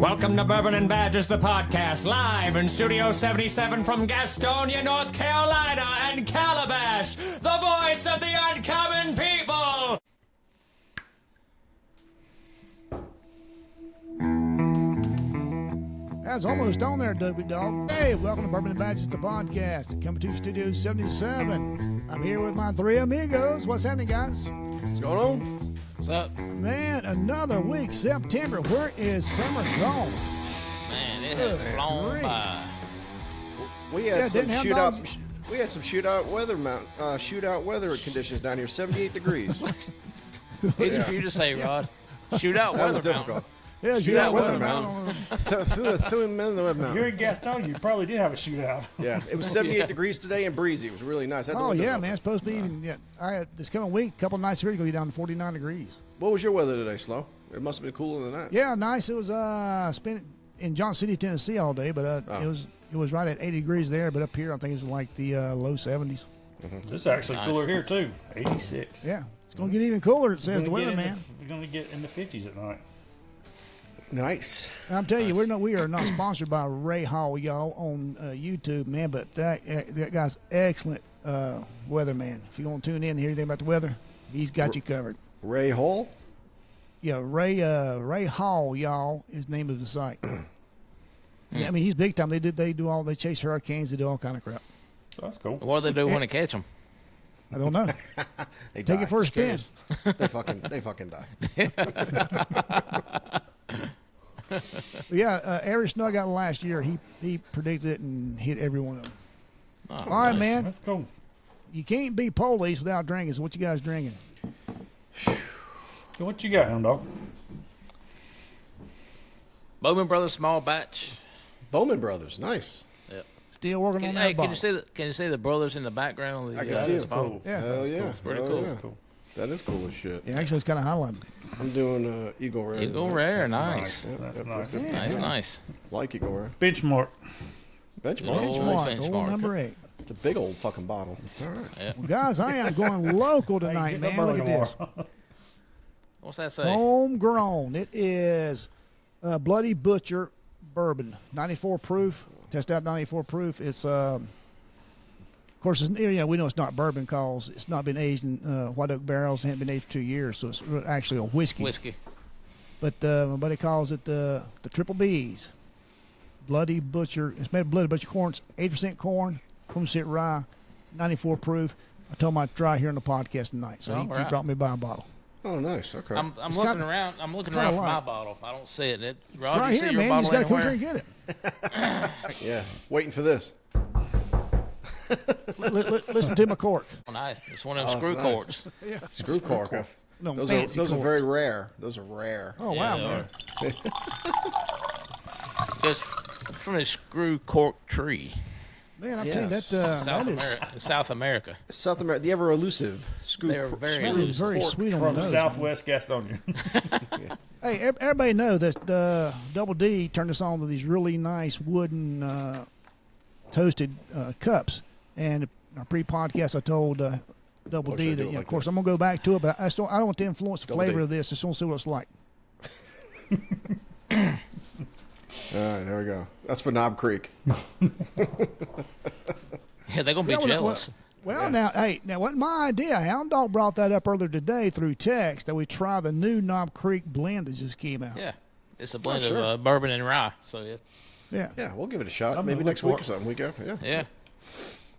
Welcome to Bourbon and Badges, the podcast, live in Studio 77 from Gastonia, North Carolina, and Calabash, the voice of the uncommon people. That's almost on there, Dopey Dog. Hey, welcome to Bourbon and Badges, the podcast, coming to Studio 77. I'm here with my three amigos. What's happening, guys? What's going on? What's up? Man, another week, September. Where is summer gone? Man, it has flown by. We had some shootout. We had some shootout weather conditions down here. 78 degrees. Easy for you to say, Rod. Shootout That was weather difficult. mountain. Yeah, Shootout weather Weather Through the mountain. You're in Gastonia, you probably did have a shootout. Yeah, it was 78 degrees today and breezy. It was really nice. I had the Oh, windows yeah, open. man. It's supposed to be even. Yeah, this coming week, a couple of nights here, it's going to be down to 49 degrees. What was your weather today, Slow? It must have been cooler than that. Yeah, nice. It was spent in Johnson City, Tennessee all day, but it was right at 80 degrees there, but up here I think it's like the low 70s. Mm-hmm. It's actually cooler here, too. 86. Yeah, it's going to get even cooler, it says the weatherman. We're going to get in the 50s at night. Nice. I'm telling you, we are not sponsored by Ray Hall, y'all, on YouTube, man. But that guy's excellent weatherman. If you want to tune in and hear anything about the weather, he's got you covered. Ray Hall? Yeah, Ray Hall, y'all, is the name of the site. Yeah, I mean, he's big time. They chase hurricanes, they do all kind of crap. So that's cool. What do they do when they catch them? I don't know. They Take die. it for a spin. They fucking die. Yeah, every snow I got last year, he predicted it and hit every one of them. Oh, All right, nice. man. That's cool. You can't be police without drinking. So what you guys drinking? So what you got, Hound Dog? Bowman Brothers small batch. Bowman Brothers. Nice. Yep. Still working on that Hey, bottle. can you see the brothers in the background? I can see That's it. cool. Yeah. Hell yeah. That's Pretty Hell cool. yeah. That's cool. That is cool as shit. Yeah, actually, it's kind of highlighted. I'm doing Eagle Rare. Eagle Rare, That's nice. That's nice. Nice. Like Eagle Rare. Benchmark. Benchmark. Oh, Benchmark, benchmark. old number 8. It's a big old fucking bottle. All right. Yep. Well, guys, I am going local Hey, tonight, get man. up Look early at this. tomorrow. What's that say? Homegrown. It is Bloody Butcher Bourbon, 94 proof. Test out 94 proof. It's of course, we know it's not bourbon because it's not been aged in white oak barrels. It hasn't been aged for 2 years, so it's actually a whiskey. But my buddy calls it the Triple B's. Bloody Butcher. It's made of Bloody Butcher corn. It's 8% corn, 20% rye, 94 proof. I told him I'd try here on the podcast tonight, so he brought me by a bottle. Oh, nice. Okay. I'm It's looking kinda- around. I'm looking kinda around for my light. bottle. I don't see it. It's Rod, right you see here, your man. You just bottle got to come anywhere? here and get it. Yeah. Waiting for this. Listen to my cork. Oh, nice. It's one of them Oh, screw that's nice. corks. Yeah. Screw cork. No, Those fancy are corks. very rare. Those are rare. Oh, wow, Yeah, man. It's from a screw cork tree. Man, I'm Yes. telling you, South America. South America, the ever elusive screw. They're very that is very cork. sweet on the From nose. Southwest Gastonia. Hey, everybody know that Double D turned us on to these really nice wooden toasted cups. And in our pre-podcast, I told Double What D should I that, do it like of course, this? I'm going to go back to it, but I don't want to influence the Double flavor D. of this. I just want to see what it's like. All right, there we go. That's for Knob Creek. Yeah, they're gonna be jealous. Well, now, wasn't my idea. Hound Dog brought that up earlier today through text that we try the new Knob Creek blend that just came out. Yeah, it's a blend sure. of bourbon and rye. So Yeah. Yeah, we'll give it a shot. I'm Maybe gonna next look week for or something. Week after. Yeah. yeah.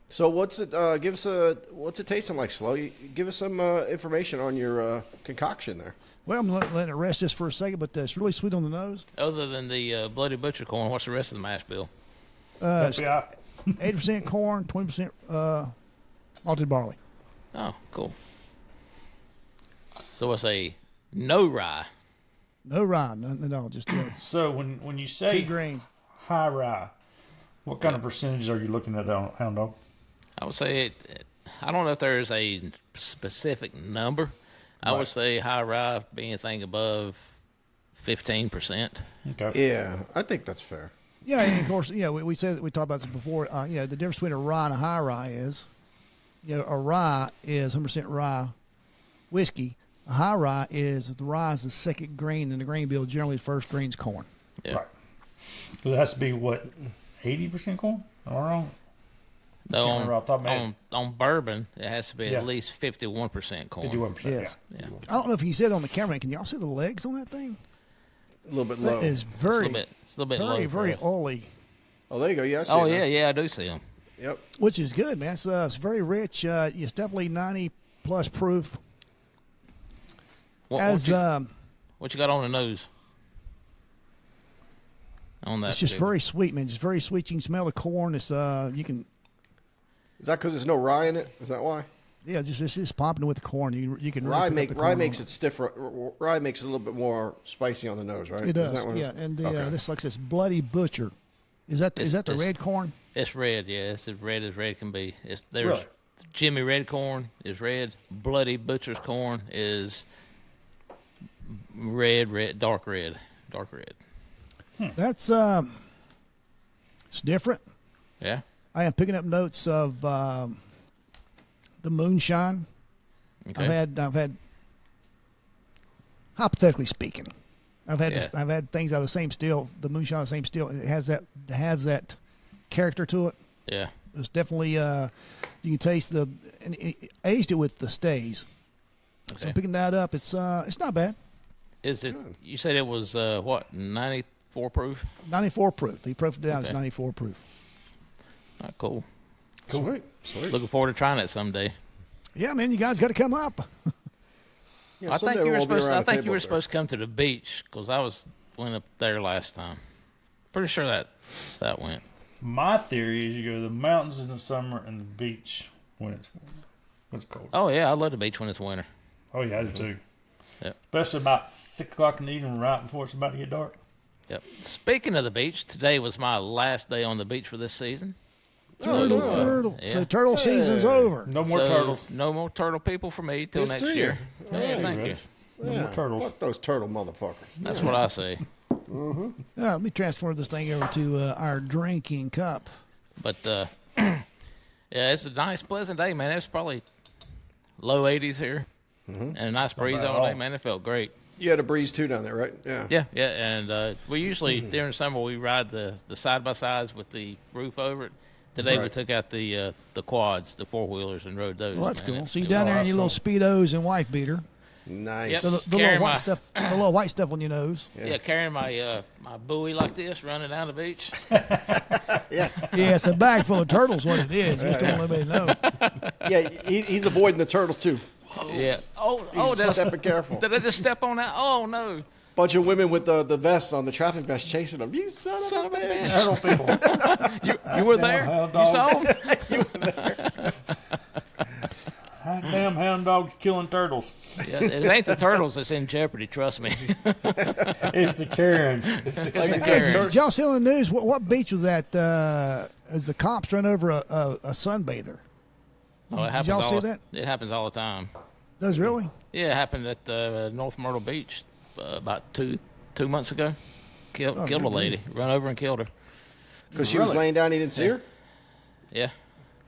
So what's it? What's it tasting like, Slow? Give us some information on your concoction there. Well, I'm letting it rest just for a second, but it's really sweet on the nose. Other than the bloody butcher corn, what's the rest of the mash bill? Yeah. 80% corn, 20% malted barley. Oh, cool. So it's a no rye. No rye, no, just So when you 2 say grains. high rye, what kind of percentages are you looking at on Hound Dog? I would say I don't know if there's a specific number. I would say high rye being anything above 15%. Okay. Yeah, I think that's fair. Yeah, and of course, we said that we talked about this before. The difference between a rye and a high rye is, a rye is 100% rye whiskey. A high rye is the rye is the second grain, and the grain bill generally the first grain's corn. Yeah. Right. Because it has to be, what, 80% corn? Am I wrong? No, Can't remember off the top of my head. on bourbon, it has to be Yeah. at least 51% corn. 51%. Yes. Yeah. I don't know if you said it on the camera. Can y'all see the legs on that thing? A little bit low. That is It's very, a little bit low. very, for very us. oily, Oh, there you go. Yeah, I see Oh it yeah, now. yeah, I do see them. Yep. which is good, man. It's very rich. It's definitely 90+ proof. As What you got on the nose? On that, it's just big very sweet, man. Just very sweet. You can smell the corn. It's you can Is that because there's no rye in it? Is that why? it's just popping with the corn. You can Rye really pick up the rye corn makes on it stiffer. Rye makes it a little bit more spicy on the nose, right? It Is does, that what yeah. And okay. this like this Bloody Butcher. Is that the It's- red corn? It's red, yeah. It's as red can be. There's Really? Jimmy Red corn is red. Bloody Butcher's corn is red, dark red. That's it's different. Yeah. I am picking up notes of the moonshine. Okay. I've had hypothetically speaking, I've had things out of the same still. The moonshine out of the same still. It has that character to it. Yeah. It's definitely you can taste and it aged it with the stays. So Okay. picking that up, it's not bad. Is it? You said it was what, 94 proof? 94 proof. He proofed it down. It's Okay. 94 proof. Cool. Sweet. Looking forward to trying it someday. Yeah, man, you guys got to come up. Yeah, I someday think you were we'll be supposed. around I a think table you were up there. supposed to come to the beach because went up there last time. Pretty sure that went. My theory is you go to the mountains in the summer and the beach when it's cold. Oh yeah, I love the beach when it's winter. Oh, yeah, I do too. Yep. Especially about 6 o'clock in the evening, right before it's about to get dark. Yep. Speaking of the beach, today was my last day on the beach for this season. Turtle. Yeah. So turtle season's over. No more So, turtles. No more turtle people for me till Here's next to you. year. Yeah, Yeah, you thank you. Reg. No Yeah, more turtles. Fuck those turtle motherfuckers. That's what I say. Let me transfer this thing over to our drinking cup. But yeah, it's a nice, pleasant day, man. It's probably low 80s here, and a nice breeze bad at all day, all. man. It felt great. You had a breeze too down there, right? Yeah. Yeah, and we usually during the summer we ride the side by sides with the roof over it. Today we Right. took out the quads, the 4-wheelers, and rode those. Well, that's man. cool. So you It down there in awesome. your little speedos and wife beater. Nice. Yep. The Carry little my- white stuff. The little white stuff on your nose. Yeah, carrying my my buoy like this, running down the beach. Yeah. Yeah, it's a bag full of turtles. What it is. You just don't let anybody know. Yeah. He's avoiding the turtles too. Yeah. Oh, He's did just I, stepping careful. did I just step on that? Oh no. Bunch of women with the vests on, the traffic vest, chasing them. You son of a bitch. Turtle people. You were there? hound You dog. saw them? Hot damn hound dogs killing turtles. Yeah, it ain't the turtles that's in jeopardy, trust me. It's the Karens. It's the It's the Karens. Karens. Did y'all see on the news what beach was that? As the cops run over a sunbather. Oh, it Did happens y'all all see the- that? It happens all the time. Does it really? Yeah, it happened at North Myrtle Beach about two months ago. Killed a good lady. Run over and killed her. Because she was Really? laying down, he didn't see her? Yeah.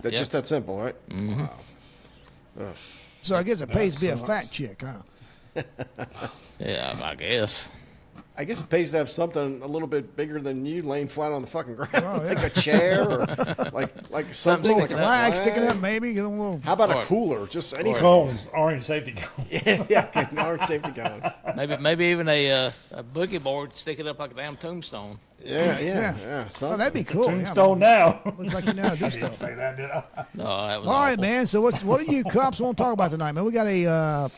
That's Yeah. just that simple, right? Wow. Ugh. So I guess it pays to be a fat chick, huh? Yeah, I guess. I guess it pays to have something a little bit bigger than you laying flat on the fucking ground. Oh, yeah. Like a chair or like something like a sticking up. Flag sticking up, maybe. Get a little. How about Or- a cooler? Just anything. Cones, orange safety cones. Yeah, get an orange safety gun. Maybe even a boogie board, stick it up like a damn tombstone. Yeah. Oh, Something. that'd be cool. Tombstone Yeah, now. looks like you know how to do I didn't stuff. say that, did I? No, that was All right, awful. man. So what do you cops want to talk about tonight, man? We got a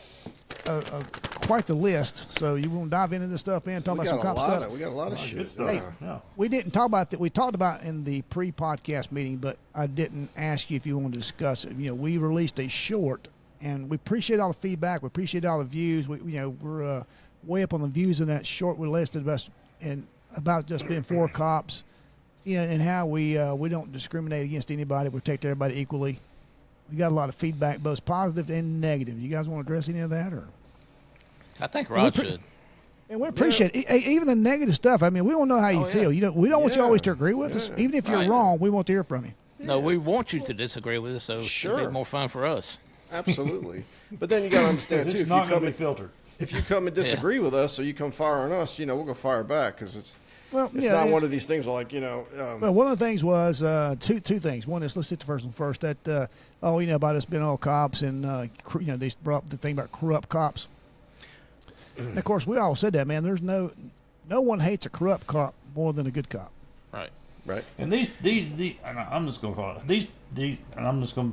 quite the list. So you want to dive into this stuff, man? Talk We about some got, cop a lot stuff. of, we got a lot of shit. Good stuff. Hey. Yeah. We didn't talk about that. We talked about in the pre-podcast meeting, but I didn't ask you if you wanted to discuss it. You know, we released a short, and we appreciate all the feedback. We appreciate all the views. We're way up on the views in that short we listed about just being for cops, and how we don't discriminate against anybody. We protect everybody equally. We got a lot of feedback, both positive and negative. You guys want to address any of that, or? I think Rod pre- should. And we appreciate it. Even the negative stuff. I mean, we don't know how you Oh, yeah. feel. We don't want you Yeah. always to agree with us. Even if you're Right. wrong, we want to hear from you. No, we want you to disagree with us, so Sure. it'll be more fun for us. Absolutely. But then you got to understand, too, It's not going to be filtered. if you come and disagree with us or you come fire on us, we're going to fire back because Well, it's not one of these things where, like, well, one of the things was two things. One is, let's hit the first one first. That about us being all cops, and they brought up the thing about corrupt cops. And of course, we all said that, man. There's no one hates a corrupt cop more than a good cop. Right. And these, and I'm just gonna call it these, and I'm just gonna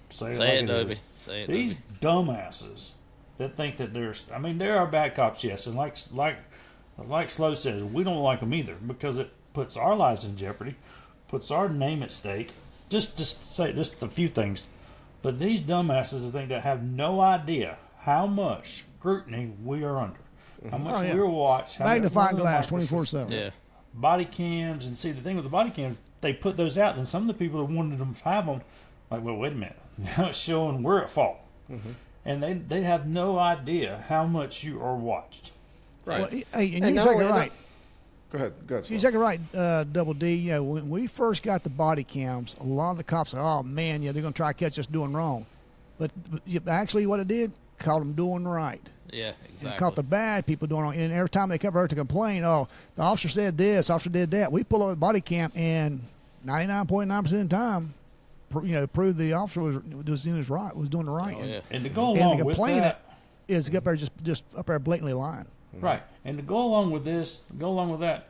say it like it is. Say it, These dumbasses that think that there are bad cops, yes, and like Slow says, we don't like them either because it puts our lives in jeopardy, puts our name at stake. Just to say just a few things, but these dumbasses think that have no idea how much scrutiny we are under, how much we're watched, magnifying glass 24/7. Yeah. Body cams, and see the thing with the body cams, they put those out, and some of the people that wanted them to have them, like, well, wait a minute, now it's showing we're at fault, and they have no idea how much you are watched. Right. Well, hey, and you're exactly right. Go ahead. You're exactly right, Double D. When we first got the body cams, a lot of the cops said, "Oh man, they're going to try to catch us doing wrong," but actually, what it did, caught them doing right. Yeah, exactly. It caught the bad people doing wrong. And every time they come over to complain, the officer said this, the officer did that. We pull up the body cam, and 99.9% of the time, prove the officer was doing the right. Oh, yeah. And to go along the with complaint that, is up there just up there blatantly lying. right? And to go along with that,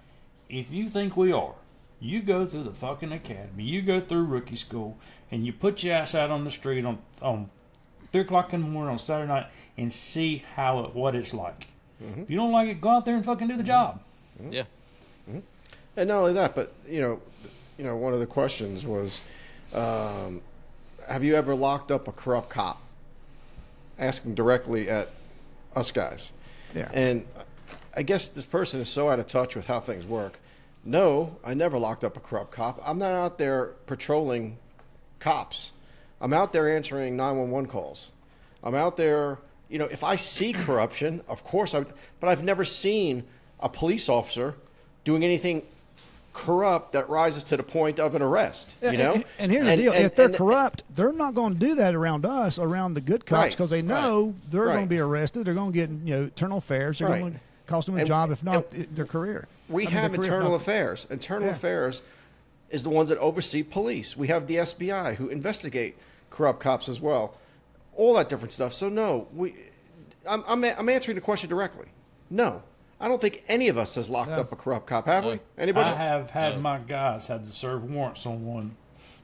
if you think we are, you go through the fucking academy, you go through rookie school, and you put your ass out on the street on 3 o'clock in the morning on Saturday night and see what it's like. If you don't like it, go out there and fucking do the job. Yeah. And not only that, but one of the questions was, have you ever locked up a corrupt cop? Asking directly at us guys. Yeah. And I guess this person is so out of touch with how things work. No, I never locked up a corrupt cop. I'm not out there patrolling cops. I'm out there answering 911 calls. I'm out there, if I see corruption, of course but I've never seen a police officer doing anything corrupt that rises to the point of an arrest, And here's the deal. If they're corrupt, they're not going to do that around us, around the good cops, because they know they're going to be arrested. They're going to get, internal affairs. They're going to cost them a job, if not their career. We have internal affairs. Internal affairs is the ones that oversee police. We have the SBI who investigate corrupt cops as well. All that different stuff. So no, I'm answering the question directly. No, I don't think any of us has locked up a corrupt cop, have we? Anybody? I have had my guys had to serve warrants on one.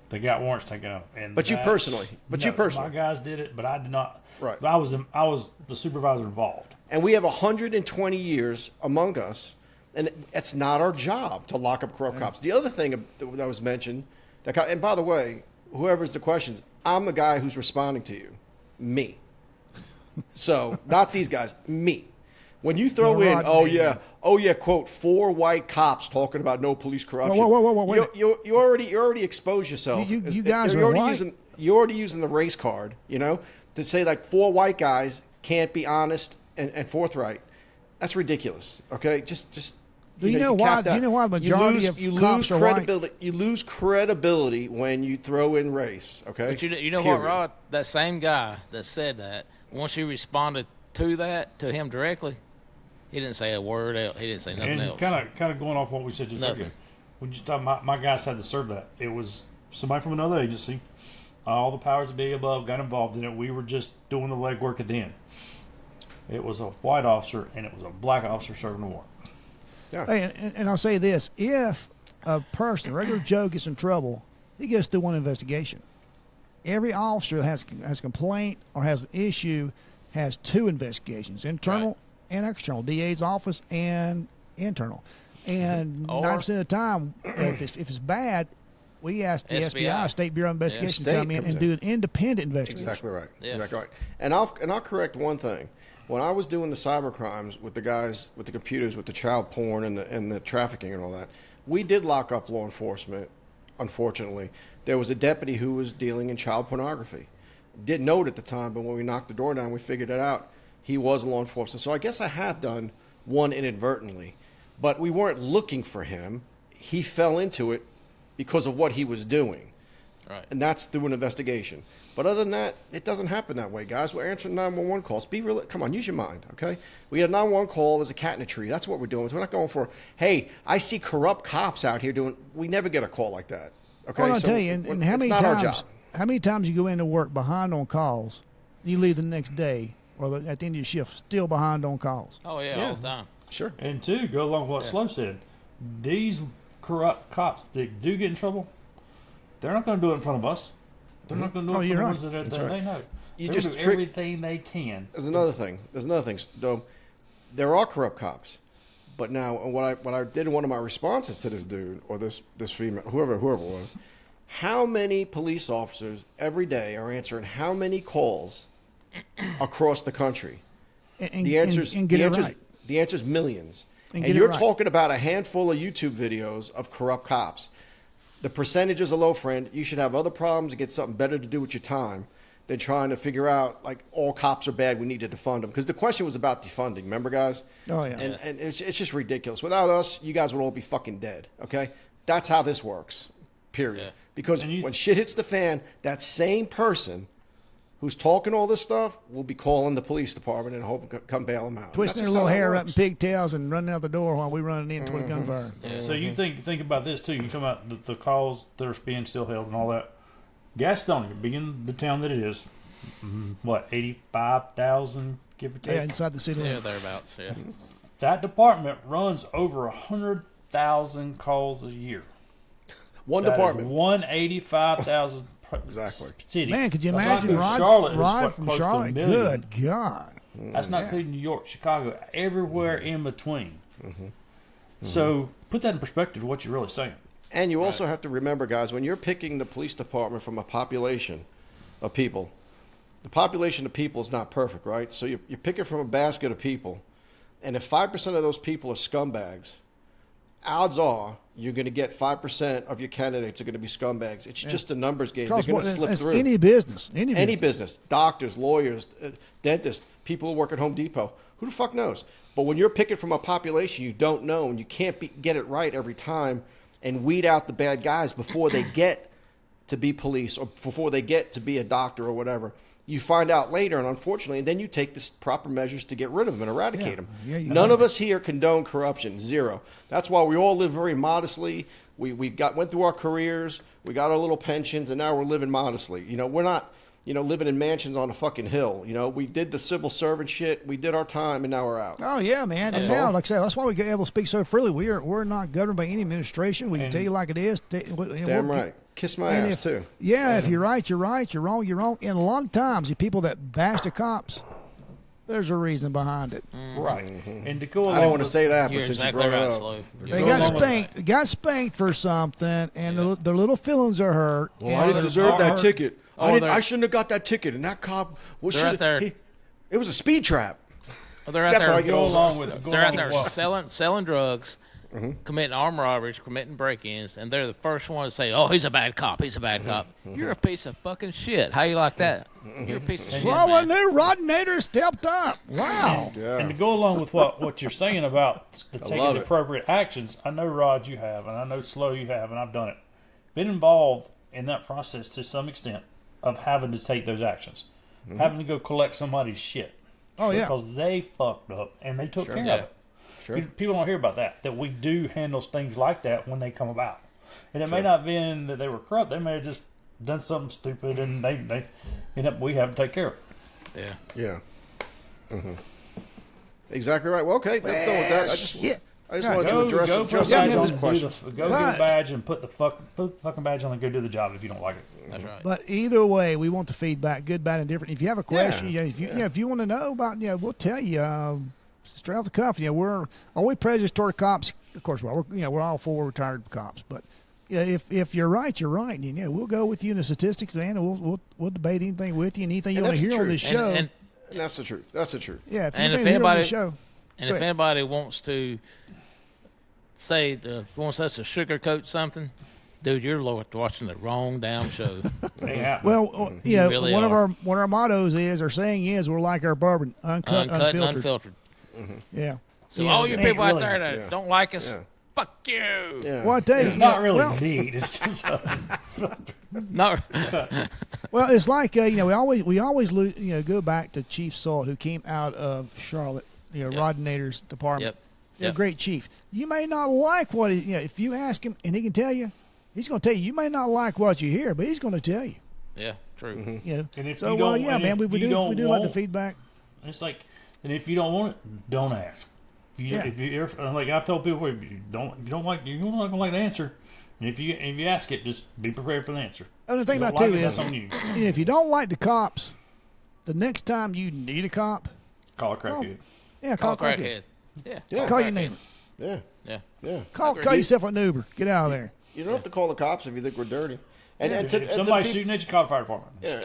They got warrants taken out. But you personally. My guys did it, but I did not. Right. I was the supervisor involved. And we have 120 years among us, and it's not our job to lock up corrupt cops. The other thing that was mentioned, and by the way, whoever's the questions, I'm the guy who's responding to you. Me. So, not these guys. Me. When you throw quote, 4 white cops talking about no police corruption. Whoa. You already exposed yourself. You guys are white. You're already using the race card, to say like 4 white guys can't be honest and forthright. That's ridiculous. Okay, just. Do you know why? Do you know why the majority of cops are credibility? white? You lose credibility when you throw in race. Okay. But you know what, Rod? That same guy that said that, once you responded to him directly, he didn't say a word else. He didn't say nothing else. Kind of going off what we said just a second. When you thought my guys had to serve that, it was somebody from another agency. All the powers that be above got involved in it. We were just doing the legwork at the end. It was a white officer and it was a black officer serving the warrant. Yeah. Hey, and I'll say this: if a person, a regular Joe, gets in trouble, he goes through one investigation. Every officer that has a complaint or has an issue has 2 investigations: internal and external, DA's office and internal. And 90% of the time, if it's bad, we ask the SBI, State Bureau of Investigation, to come in and do an independent investigation. Exactly right. Yeah. Exactly right. And I'll correct one thing. When I was doing the cyber crimes with the guys with the computers, with the child porn and the trafficking and all that, we did lock up law enforcement. Unfortunately, there was a deputy who was dealing in child pornography. Didn't know it at the time, but when we knocked the door down, we figured it out. He was law enforcement. So I guess I have done one inadvertently, but we weren't looking for him. He fell into it because of what he was doing. Right. And that's through an investigation. But other than that, it doesn't happen that way, guys. We're answering 911 calls. Be real. Come on, use your mind, okay? We had a 911 call. There's a cat in a tree. That's what we're doing. So we're not going for, hey, I see corrupt cops out here doing. We never get a call like that. Okay. Well, I'll tell you, and how many it's not our times? job. How many times you go into work behind on calls, you leave the next day, or at the end of your shift, still behind on calls? Oh yeah, all the time. Sure. And two, go along with what Slow said. These corrupt cops that do get in trouble, they're not going to do it in front of us. They're not going to do it for the ones that they know. You They're just going to do everything they can. There's another thing. Though, there are corrupt cops, but now what I did in one of my responses to this dude or this female, whoever it was, how many police officers every day are answering how many calls across the country? The answer's the answer's millions. And you're talking about a handful of YouTube videos of corrupt cops. The percentages are low, friend. You should have other problems and get something better to do with your time than trying to figure out, like, all cops are bad, we need to defund them. Because the question was about defunding, remember, guys? Oh, yeah. And it's just ridiculous. Without us, you guys would all be fucking dead, okay? That's how this works, period. Yeah. Because when shit hits the fan, that same person who's talking all this stuff will be calling the police department and hoping to come bail them out. Twisting their little hair up in pigtails and running out the door while we running in toward the gunfire. Yeah. So you think about this too. You talk about the calls that are being still held and all that. Gastonia, being the town that it is, what 85,000 give or take. Yeah, inside the city Yeah, limits. thereabouts. Yeah. That department runs over 100,000 calls a year. One That is department. 185,000 Exactly. city. Man, could you That's imagine not Rod Charlotte from close to a Charlotte? million. Good God. That's not including New York, Chicago, everywhere in between. So put that in perspective of what you're really saying. And you also have to remember, guys, when you're picking the police department from a population of people, the population of people is not perfect, right? So you're picking from a basket of people, and if 5% of those people are scumbags, odds are you're going to get 5% of your candidates are going to be scumbags. It's just a numbers game. They're going to slip It's through. any business. Any business, doctors, lawyers, dentists, people who work at Home Depot. Who the fuck knows? But when you're picking from a population you don't know and you can't get it right every time and weed out the bad guys before they get to be police or before they get to be a doctor or whatever, you find out later, and unfortunately, then you take the proper measures to get rid of them and eradicate them. Yeah, None of us here condone corruption, zero. That's why we all live very modestly. We went through our careers, we got our little pensions, and now we're living modestly. You know, we're not, living in mansions on a fucking hill. You know, we did the civil servant shit, we did our time, and now we're out. Oh yeah, man. That's And now, all. like I said, that's why we're able to speak so freely. We're not governed by any administration. We can tell you like it is. Damn right. Kiss my ass, too. Yeah, if you're right, you're right. You're wrong, you're wrong. And a lot of times, the people that bash the cops, there's a reason behind it. Right. And to go along I don't want to with- say that, You're but since exactly you brought right, it up. Slow. They Go got along with spanked. They got spanked for something, and their little feelings are hurt. Well, and I didn't they're deserve that hurt. ticket. Oh, I shouldn't have got that ticket, and that cop was They're out there. It was a speed trap. Well, they're out That's there. how I get Go all along with it. Go They're out along there with what? selling drugs, committing armed robberies, committing break-ins, and they're the first one to say, "Oh, he's a bad cop. He's a bad cop." You're a piece of fucking shit. How you like that? You're a piece of shit. Well, man. a new Rodinator stepped up. Wow. Yeah. And to go along with what you're saying about the taking love the it. appropriate actions, I know Rod you have, and I know Slow you have, and I've done it. Been involved in that process to some extent of having to take those actions, having to go collect somebody's shit. Oh, yeah. Because they fucked up and they took care Yeah. of it. Sure. People don't hear about that we do handle things like that when they come about. And it may not have been that they were corrupt. They may have just done something stupid and they end up, we have to take care of it. Yeah. Yeah. Exactly right. Well, okay, let's go with that. I just wanted to address Go put a address badge Angel's on, question. go get a badge and put the fucking badge on and go do the job if you don't like it. That's right. But either way, we want the feedback, good, bad, and different. If you have a question, if you want to know about, we'll tell you straight off the cuff. Are we prejudiced toward cops? Of course, we're all for retired cops. But if you're right, you're right. And we'll go with you in the statistics, man. And we'll debate anything with you and anything you And want to that's hear on the this truth. show. And And that's the truth. That's the truth. yeah, if and you if hear on anybody- this show, And Go if ahead. anybody wants us to sugarcoat something, dude, you're watching the wrong damn show. They happen. well, really one are. of our mottos is, our saying is, we're like our bourbon, uncut, Uncut and unfiltered. unfiltered. Yeah. So Yeah. all you Ain't people out really- there that Yeah. don't like us, Yeah. fuck you. Yeah. Well, I tell you, It's not really well, neat. It's just No. well, it's like we always go back to Chief Salt, who came out of Charlotte, Rodinator's department. Yep. A great chief. You may not like what he, if you ask him, and he can tell you, he's going to tell you. You may not like what you hear, but he's going to tell you. Yeah, true. And if So you don't, yeah, and man, if we you do don't like the want- feedback. It's like, and if you don't want it, don't ask. If you like I've told people, if you don't like, you're not gonna like the answer. And if you ask it, just be prepared for the answer. And the thing If you about don't too like it, is, that's on you. if you don't like the cops, the next time you need a cop, Call a crackhead. call a Crackhead. crackhead. Yeah. Call your name. Yeah. Yeah. Yeah. Call yourself an Uber. Get out of there. You don't have to call the cops if you think we're dirty. And If to somebody's the shooting at you, call the fire department. Yeah,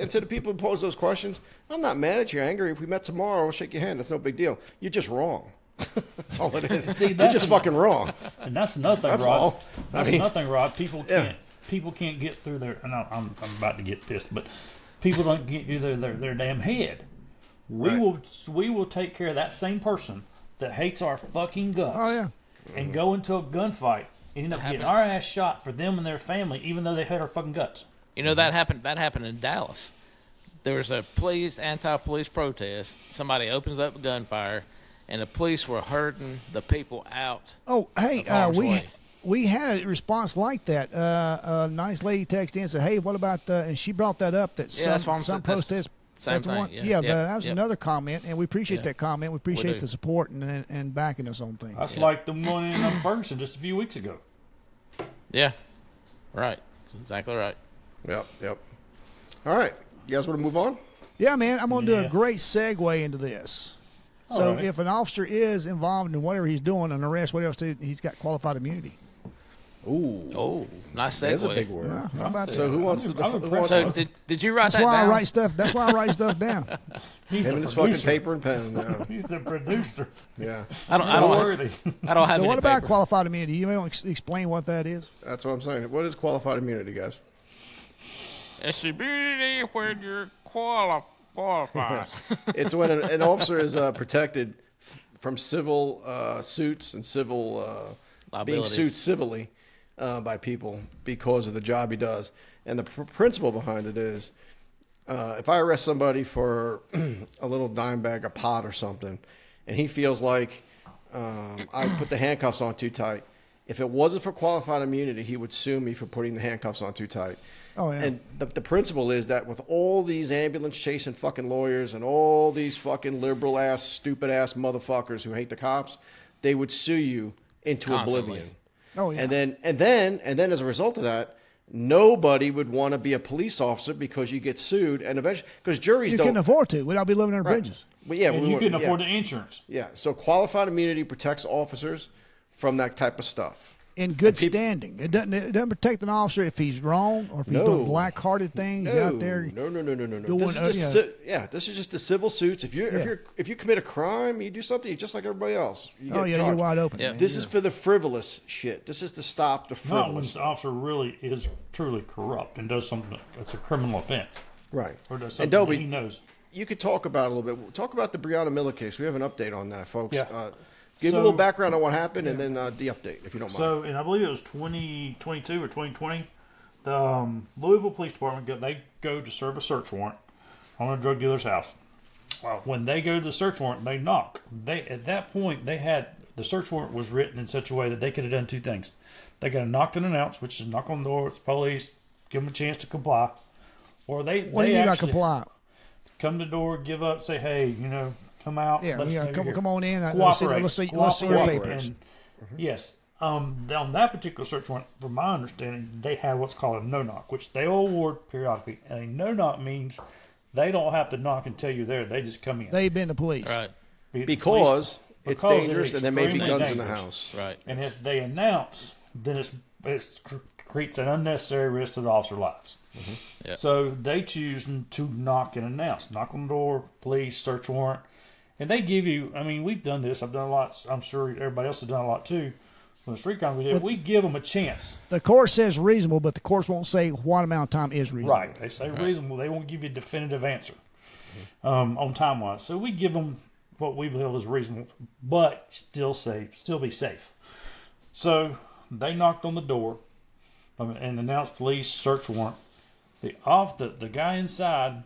and to the people who pose those questions, I'm not mad at you, angry. If we met tomorrow, I'll shake your hand. That's no big deal. You're just wrong. That's all it is. See, You're that's just fucking wrong. And that's another thing, That's Rod. all. That's I mean, another thing, Rod. People Yeah. can't get through their. And I'm about to get pissed, but people don't get through their damn head. Right. We will take care of that same person that hates our fucking guts. Oh yeah. And go into a gunfight and end up getting our ass shot for them and their family, even though they hate our fucking guts. You know that happened. That happened in Dallas. There was a anti-police protest. Somebody opens up a gunfire, and the police were herding the people out. Oh, hey, harm's way. we had a response like that. A nice lady texted in and said, "Hey, what about the?" And she brought that up that Yeah, that's what I'm some saying. That's protest. same That's thing, one. yeah. Yeah, Yep, that was yep. another comment, and we appreciate Yeah. that comment. We appreciate do. the support and backing us on things. That's like the one in Ferguson just a few weeks ago. Yeah, right. That's exactly right. Yep. All right. You guys want to move on? Yeah, man, I'm going to do a Yeah. great segue into this. So, right. if an officer is involved in whatever he's doing, an arrest, whatever, he's got qualified immunity. Ooh. Oh, nice segue. There's a big word. Yeah, how about So that? who wants to? I'm Who wants So to did you write That's that why down? I write stuff. That's why I write stuff down. He's him the and his fucking producer. paper and pen now. He's the producer. Yeah. I don't So have worthy. So So, what about paper. qualified immunity? You may want to explain what that is. That's what I'm saying. What is qualified immunity, guys? It's immunity when you're qualified. It's when an officer is protected from civil suits and civil being Liabilities. sued civilly by people because of the job he does. And the principle behind it is, if I arrest somebody for a little dime bag of pot or something, and he feels like I put the handcuffs on too tight, if it wasn't for qualified immunity, he would sue me for putting the handcuffs on too tight. Oh, yeah. And the principle is that with all these ambulance chasing fucking lawyers and all these fucking liberal ass, stupid ass motherfuckers who hate the cops, they would sue you into Constantly. oblivion. Oh, yeah. And then as a result of that, nobody would want to be a police officer because you get sued, and eventually because juries You don't. couldn't afford to. We'd all be living under Right. bridges. But yeah, And we you were- couldn't yeah. afford the insurance. Yeah, so qualified immunity protects officers from that type of stuff. In good And people- standing. It doesn't protect an officer if he's wrong or if he's No. doing black-hearted things out there. No. doing, This is just yeah. this is just the civil suits. If you commit a crime, you do something, you're just like everybody else. You Oh, get yeah, you're charged. wide open. Yeah. man. This is for the frivolous shit. This is to stop the Not when frivolous. the officer really is truly corrupt and does something that's a criminal offense. Right. Or does And something that Dobie, he knows. you could talk about it a little bit. Talk about the Breonna Miller case. We have an update on that, folks. Yeah. Give a So- little background on what happened and then the update, if you don't mind. So, and I believe it was 2022 or 2020, the Louisville Police Department, they go to serve a search warrant on a drug dealer's house. When they go to the search warrant, they knock. At that point, the search warrant was written in such a way that they could have done two things. They could have knocked and announced, which is knock on the door, it's police, give them a chance to comply. Or What do you mean by actually comply? come to the door, give up, say, hey, come out. Yeah, let us know you're here. come on in. Cooperate. Let's see your Cooperate. papers. And, yes. On that particular search warrant, from my understanding, they have what's called a no-knock, which they will award periodically. And a no-knock means they don't have to knock and tell you there. They just come in. They've been the police. Right, because it's because dangerous it's and there may be extremely guns in the dangerous. house. right. And if they announce, then it creates an unnecessary risk to the officer's lives. Yeah. So they choose to knock and announce. Knock on the door, police, search warrant. And they give you, we've done this. I've done a lot. I'm sure everybody else has done a lot too. When the street crime we did, we give them a chance. The court says reasonable, but the courts won't say what amount of time is reasonable. Right. They say reasonable. They won't give you a definitive answer on time-wise. So we give them what we believe is reasonable, but still be safe. So they knocked on the door and announced police search warrant. The guy inside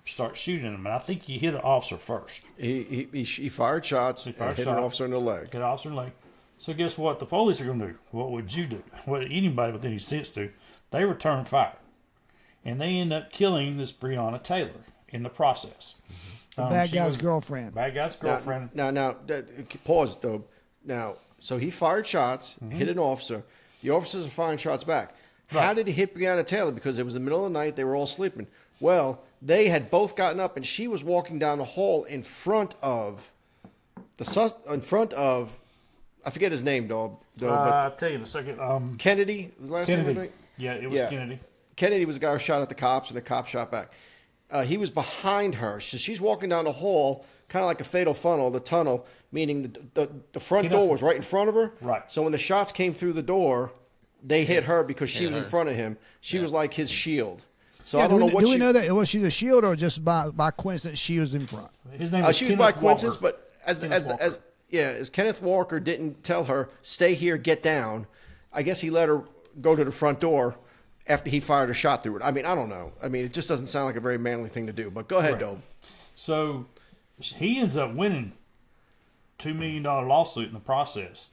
starts shooting him, and I think he hit an officer first. He fired shots and hit an officer in the leg. Hit an officer in the leg. So guess what? The police are going to do. What would you do? What anybody with any sense do? They return fire, and they end up killing this Breonna Taylor in the process. The bad guy's girlfriend. Bad guy's girlfriend. Now, pause though. Now, so he fired shots, hit an officer. The officers are firing shots back. Right. How did he hit Breonna Taylor? Because it was the middle of the night. They were all sleeping. Well, they had both gotten up, and she was walking down the hall in front of I forget his name, dog. But I'll tell you in a second. Kennedy was the last name, I think? Yeah, it was Kennedy. Kennedy was the guy who shot at the cops, and the cops shot back. He was behind her. So she's walking down the hall, kind of like a fatal funnel, the tunnel, meaning the front door was right in front of her. Right. So when the shots came through the door, they hit her because she was in front of him. She was like his shield. So I don't know what do we know that was she the shield or just by coincidence she was in front? His name was she was Kenneth by coincidence, Walker. but as Kenneth Walker didn't tell her, stay here, get down, I guess he let her go to the front door after he fired a shot through it. I mean, I don't know. I mean, it just doesn't sound like a very manly thing to do. But go ahead, Right. Dobe. So he ends up winning $2 million lawsuit in the process.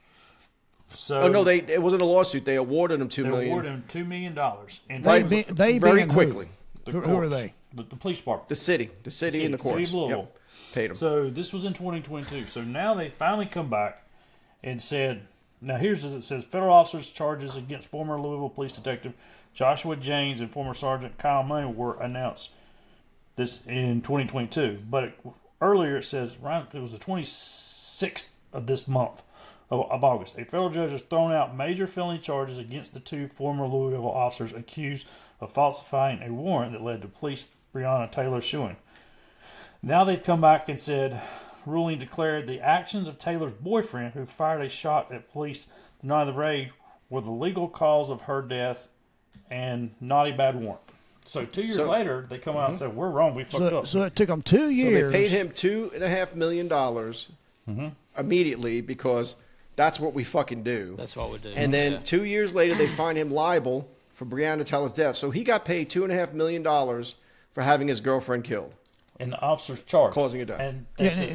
So Oh no, it wasn't a lawsuit. They awarded him $2 they million. awarded him $2 million. And They very being who? quickly. Who are courts, they? The police department. The city and the courts. City of Louisville. Yep. Paid him. So this was in 2022. So now they finally come back and said, now here's it says federal officers' charges against former Louisville police detective Joshua James and former Sergeant Kyle May were announced this in 2022. But earlier it says it was the 26th of this month of August. A federal judge has thrown out major felony charges against the two former Louisville officers accused of falsifying a warrant that led to police Breonna Taylor shooting. Now they've come back and said, ruling declared the actions of Taylor's boyfriend, who fired a shot at police denying the raid, were the legal cause of her death and not a bad warrant. So 2 years later, they come out and say, we're wrong, we fucked up. So it took them 2 years. So they paid him $2.5 million immediately because that's what we fucking do. That's what we do. And then 2 years later, they find him liable for Breonna Taylor's death. So he got paid $2.5 million for having his girlfriend killed. And the officer's charged. Causing a death. And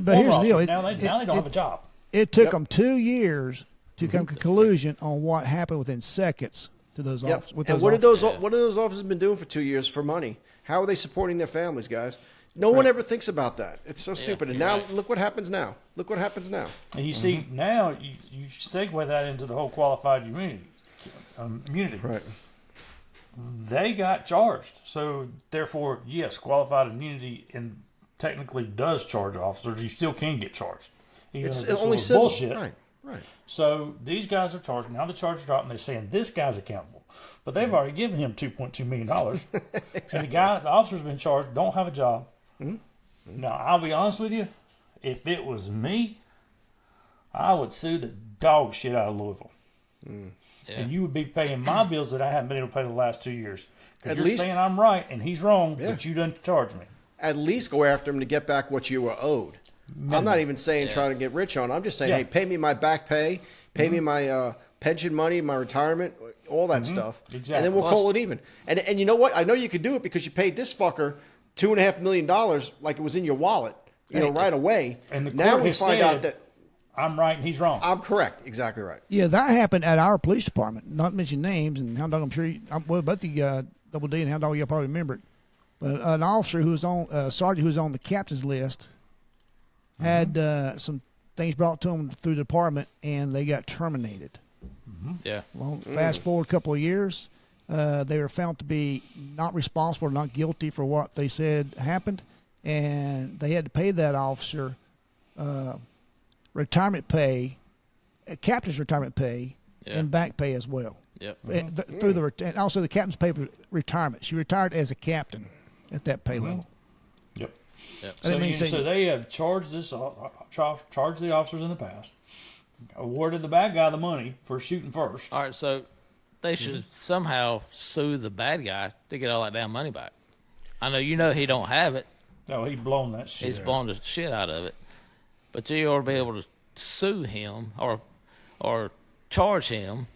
but here's the deal. Now they don't have a job. It took them 2 years to come to conclusion on what happened within seconds to those Yep. officers. And what have those officers been doing for 2 years for money? How are they supporting their families, guys? No one ever thinks about that. It's so stupid. And you're now right. look what happens now. Look what happens now. And you see, now you segue that into the whole qualified immunity. Right. They got charged. So, therefore, yes, qualified immunity and technically does charge officers. You still can get charged. Even It's if this only was civil. bullshit. Right. So, these guys are charged. Now the charges are out, and they're saying this guy's accountable. But they've already given him $2.2 million. And the officer's been charged, don't have a job. Now, I'll be honest with you. If it was me, I would sue the dog shit out of Louisville. And you would be paying my bills that I haven't been able to pay the last 2 years. Because you're saying I'm right and he's wrong, but you didn't charge me. At least go after him to get back what you were owed. I'm not even saying try to get rich on it. I'm just saying, hey, pay me my back pay, pay me my pension money, my retirement, all that stuff. Exactly. And then we'll call it even. And you know what? I know you could do it because you paid this fucker $2.5 million like it was in your wallet, right away. And the now court we has find said, out that I'm right and he's wrong. I'm correct. Exactly right. Yeah, that happened at our police department. Not mention names, and Hound Dog, I'm sure, both the Double D and Hound Dog, you'll probably remember it. But an officer who was on, sergeant who was on the captain's list, had some things brought to him through the department, and they got terminated. Yeah. Well, fast forward a couple of years, they were found to be not responsible or not guilty for what they said happened, and they had to pay that officer retirement pay, captain's retirement pay, and back pay as well. Yep. And also the captain's pay for retirement. She retired as a captain at that pay level. Yep. Yep. So they have charged charged the officers in the past, awarded the bad guy the money for shooting first. All right, so they should somehow sue the bad guy to get all that damn money back. I know he don't have it. No, he's blown that shit. He's blown the shit out of it. But you ought to be able to sue him or charge him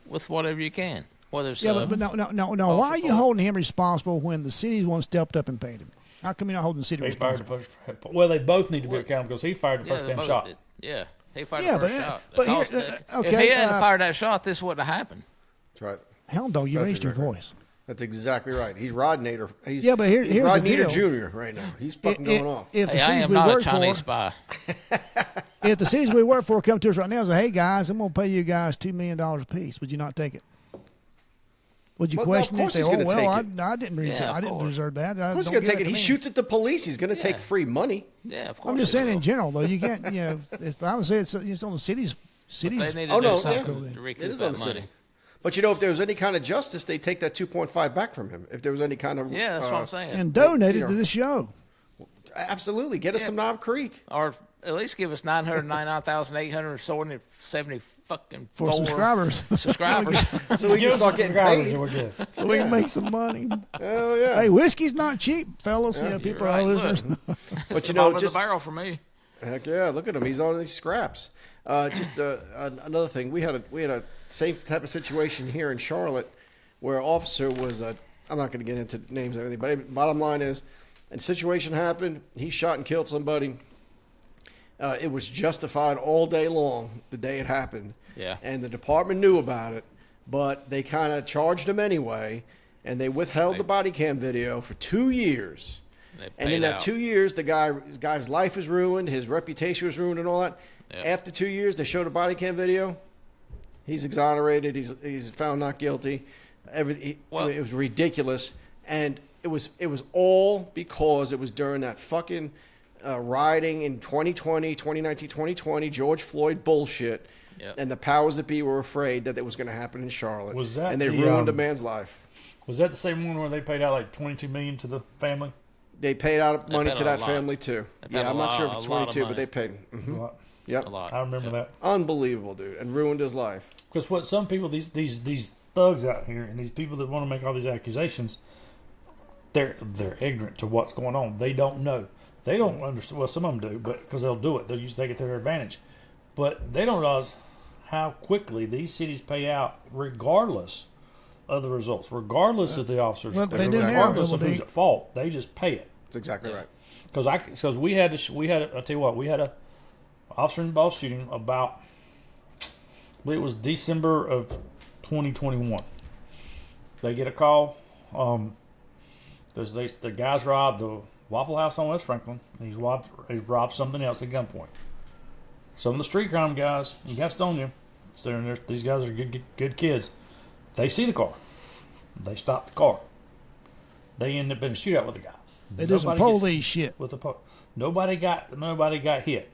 with whatever you can. Whether it's Yeah, but no. Why are you holding him responsible when the city's one stepped up and paid him? How come you're not holding the city He fired the responsible? first. Well, they both need to be accountable because he fired the first they damn both shot. did. Yeah, he fired Yeah, the first shot. but here- If okay, he hadn't fired that shot, this wouldn't have happened. That's right. Hell no, you That's raised your exactly voice. That's exactly right. He's Rod Nader. He's, Yeah, but here's he's Rod the Nader deal. Jr. right now. He's fucking going off. If the Hey, I cities am we not a work Chinese for, spy. if the cities we work for come to us right now and say, "Hey guys, I'm going to pay you guys $2 million a piece," would you not take it? Would you Well, no, question of it? course Say, he's "Oh gonna well, take I didn't Yeah, of course. deserve that." Of course he's going to take it. He shoots at the police. He's going to take free money. Yeah, of course. I'm just he saying will. in general, though. You can't. I would say it's on the cities. They need to Oh, do no, something yeah. to recoup It is on that the money. city. But if there was any kind of justice, they take that 2.5 back from him. If there was any kind of Yeah, that's what I'm saying. and donated you know. to the show. absolutely get us some Knob Creek. Or at least give us 999,870 fucking For subscribers. subscribers. So we can start getting paid. We're good. So we can make some money. Oh yeah. Hey, whiskey's not cheap, fellas. Yeah, People right, are listeners. But you Bottom know, of just the barrel for me. heck yeah, look at him. He's on these scraps. Another thing, we had a same type of situation here in Charlotte, where an officer was. I'm not going to get into names and everything, but bottom line is, a situation happened. He shot and killed somebody. It was justified all day long the day it happened. Yeah. And the department knew about it, but they kind of charged him anyway, and they withheld the body cam video for 2 years. And in that 2 years, the guy's life was ruined, his reputation was ruined, and all that. Yeah. After 2 years, they showed a body cam video. He's exonerated. He's found not guilty. It was ridiculous, and it was all because it was during that fucking rioting in 2020, George Floyd bullshit. Yep. And the powers that be were afraid that it was going to happen in Charlotte. Was that and they the, ruined a man's life. Was that the same one where they paid out like $22 million to the family? They paid out money paid to a that lot. family too. They paid Yeah, a I'm not lot- sure if a it's lot of 22, but money. they paid. A lot. Yep, A lot. I remember Yep. that. unbelievable, dude, and ruined his life. Because what some people, these thugs out here, and these people that want to make all these accusations, they're ignorant to what's going on. They don't know. They don't understand. Well, some of them do, but because they'll do it, they'll take it to their advantage. But they don't realize how quickly these cities pay out, regardless of the results, regardless of the officers, Well, they didn't regardless have of who's at fault. They just pay it. That's exactly right. Because we had I tell you what, we had a officer involved shooting about, I believe it was December of 2021. They get a call. The guys robbed the Waffle House on West Franklin. And he's robbed something else at gunpoint. Some of the street crime guys in Gastonia, these guys are good kids. They see the car. They stop the car. They end up in a shootout with the guy. They do some police shit. With the nobody got hit.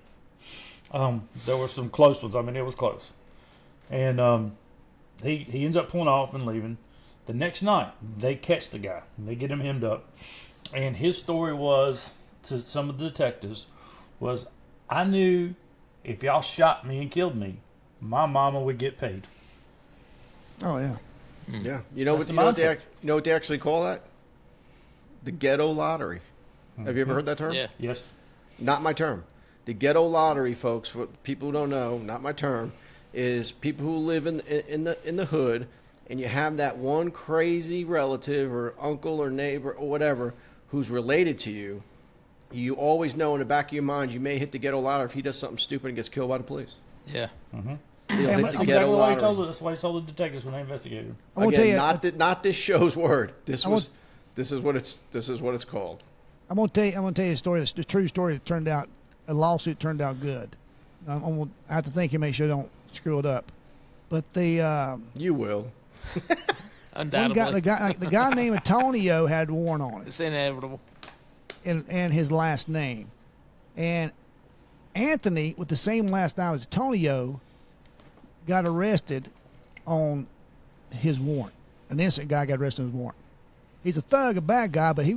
There were some close ones. I mean, it was close. And he ends up pulling off and leaving. The next night, they catch the guy. And they get him hemmed up. And his story was, to some of the detectives, was, I knew if y'all shot me and killed me, my mama would get paid. Oh yeah. Yeah, you know That's what? the You mindset. know what they actually call that? The ghetto lottery. Have you ever heard that term? Yeah. Yes. Not my term. The ghetto lottery, folks. For people who don't know, not my term, is people who live in the hood, and you have that one crazy relative or uncle or neighbor or whatever who's related to you. You always know in the back of your mind you may hit the ghetto lottery if he does something stupid and gets killed by the police. Yeah. You'll hit That's the exactly ghetto what he told lottery. That's why he told the detectives when they investigated him. I'm gonna tell Again, you. not this show's word. This I was. This is what it's called. I'm gonna tell you a story. The true story that turned out, a lawsuit turned out good. I have to think you make sure I don't screw it up. But the You will. Undoubtedly. the guy named Antonio had warrant on it, It's inevitable. and his last name, and Anthony with the same last name as Antonio got arrested on his warrant. An innocent guy got arrested on his warrant. He's a thug, a bad guy, but he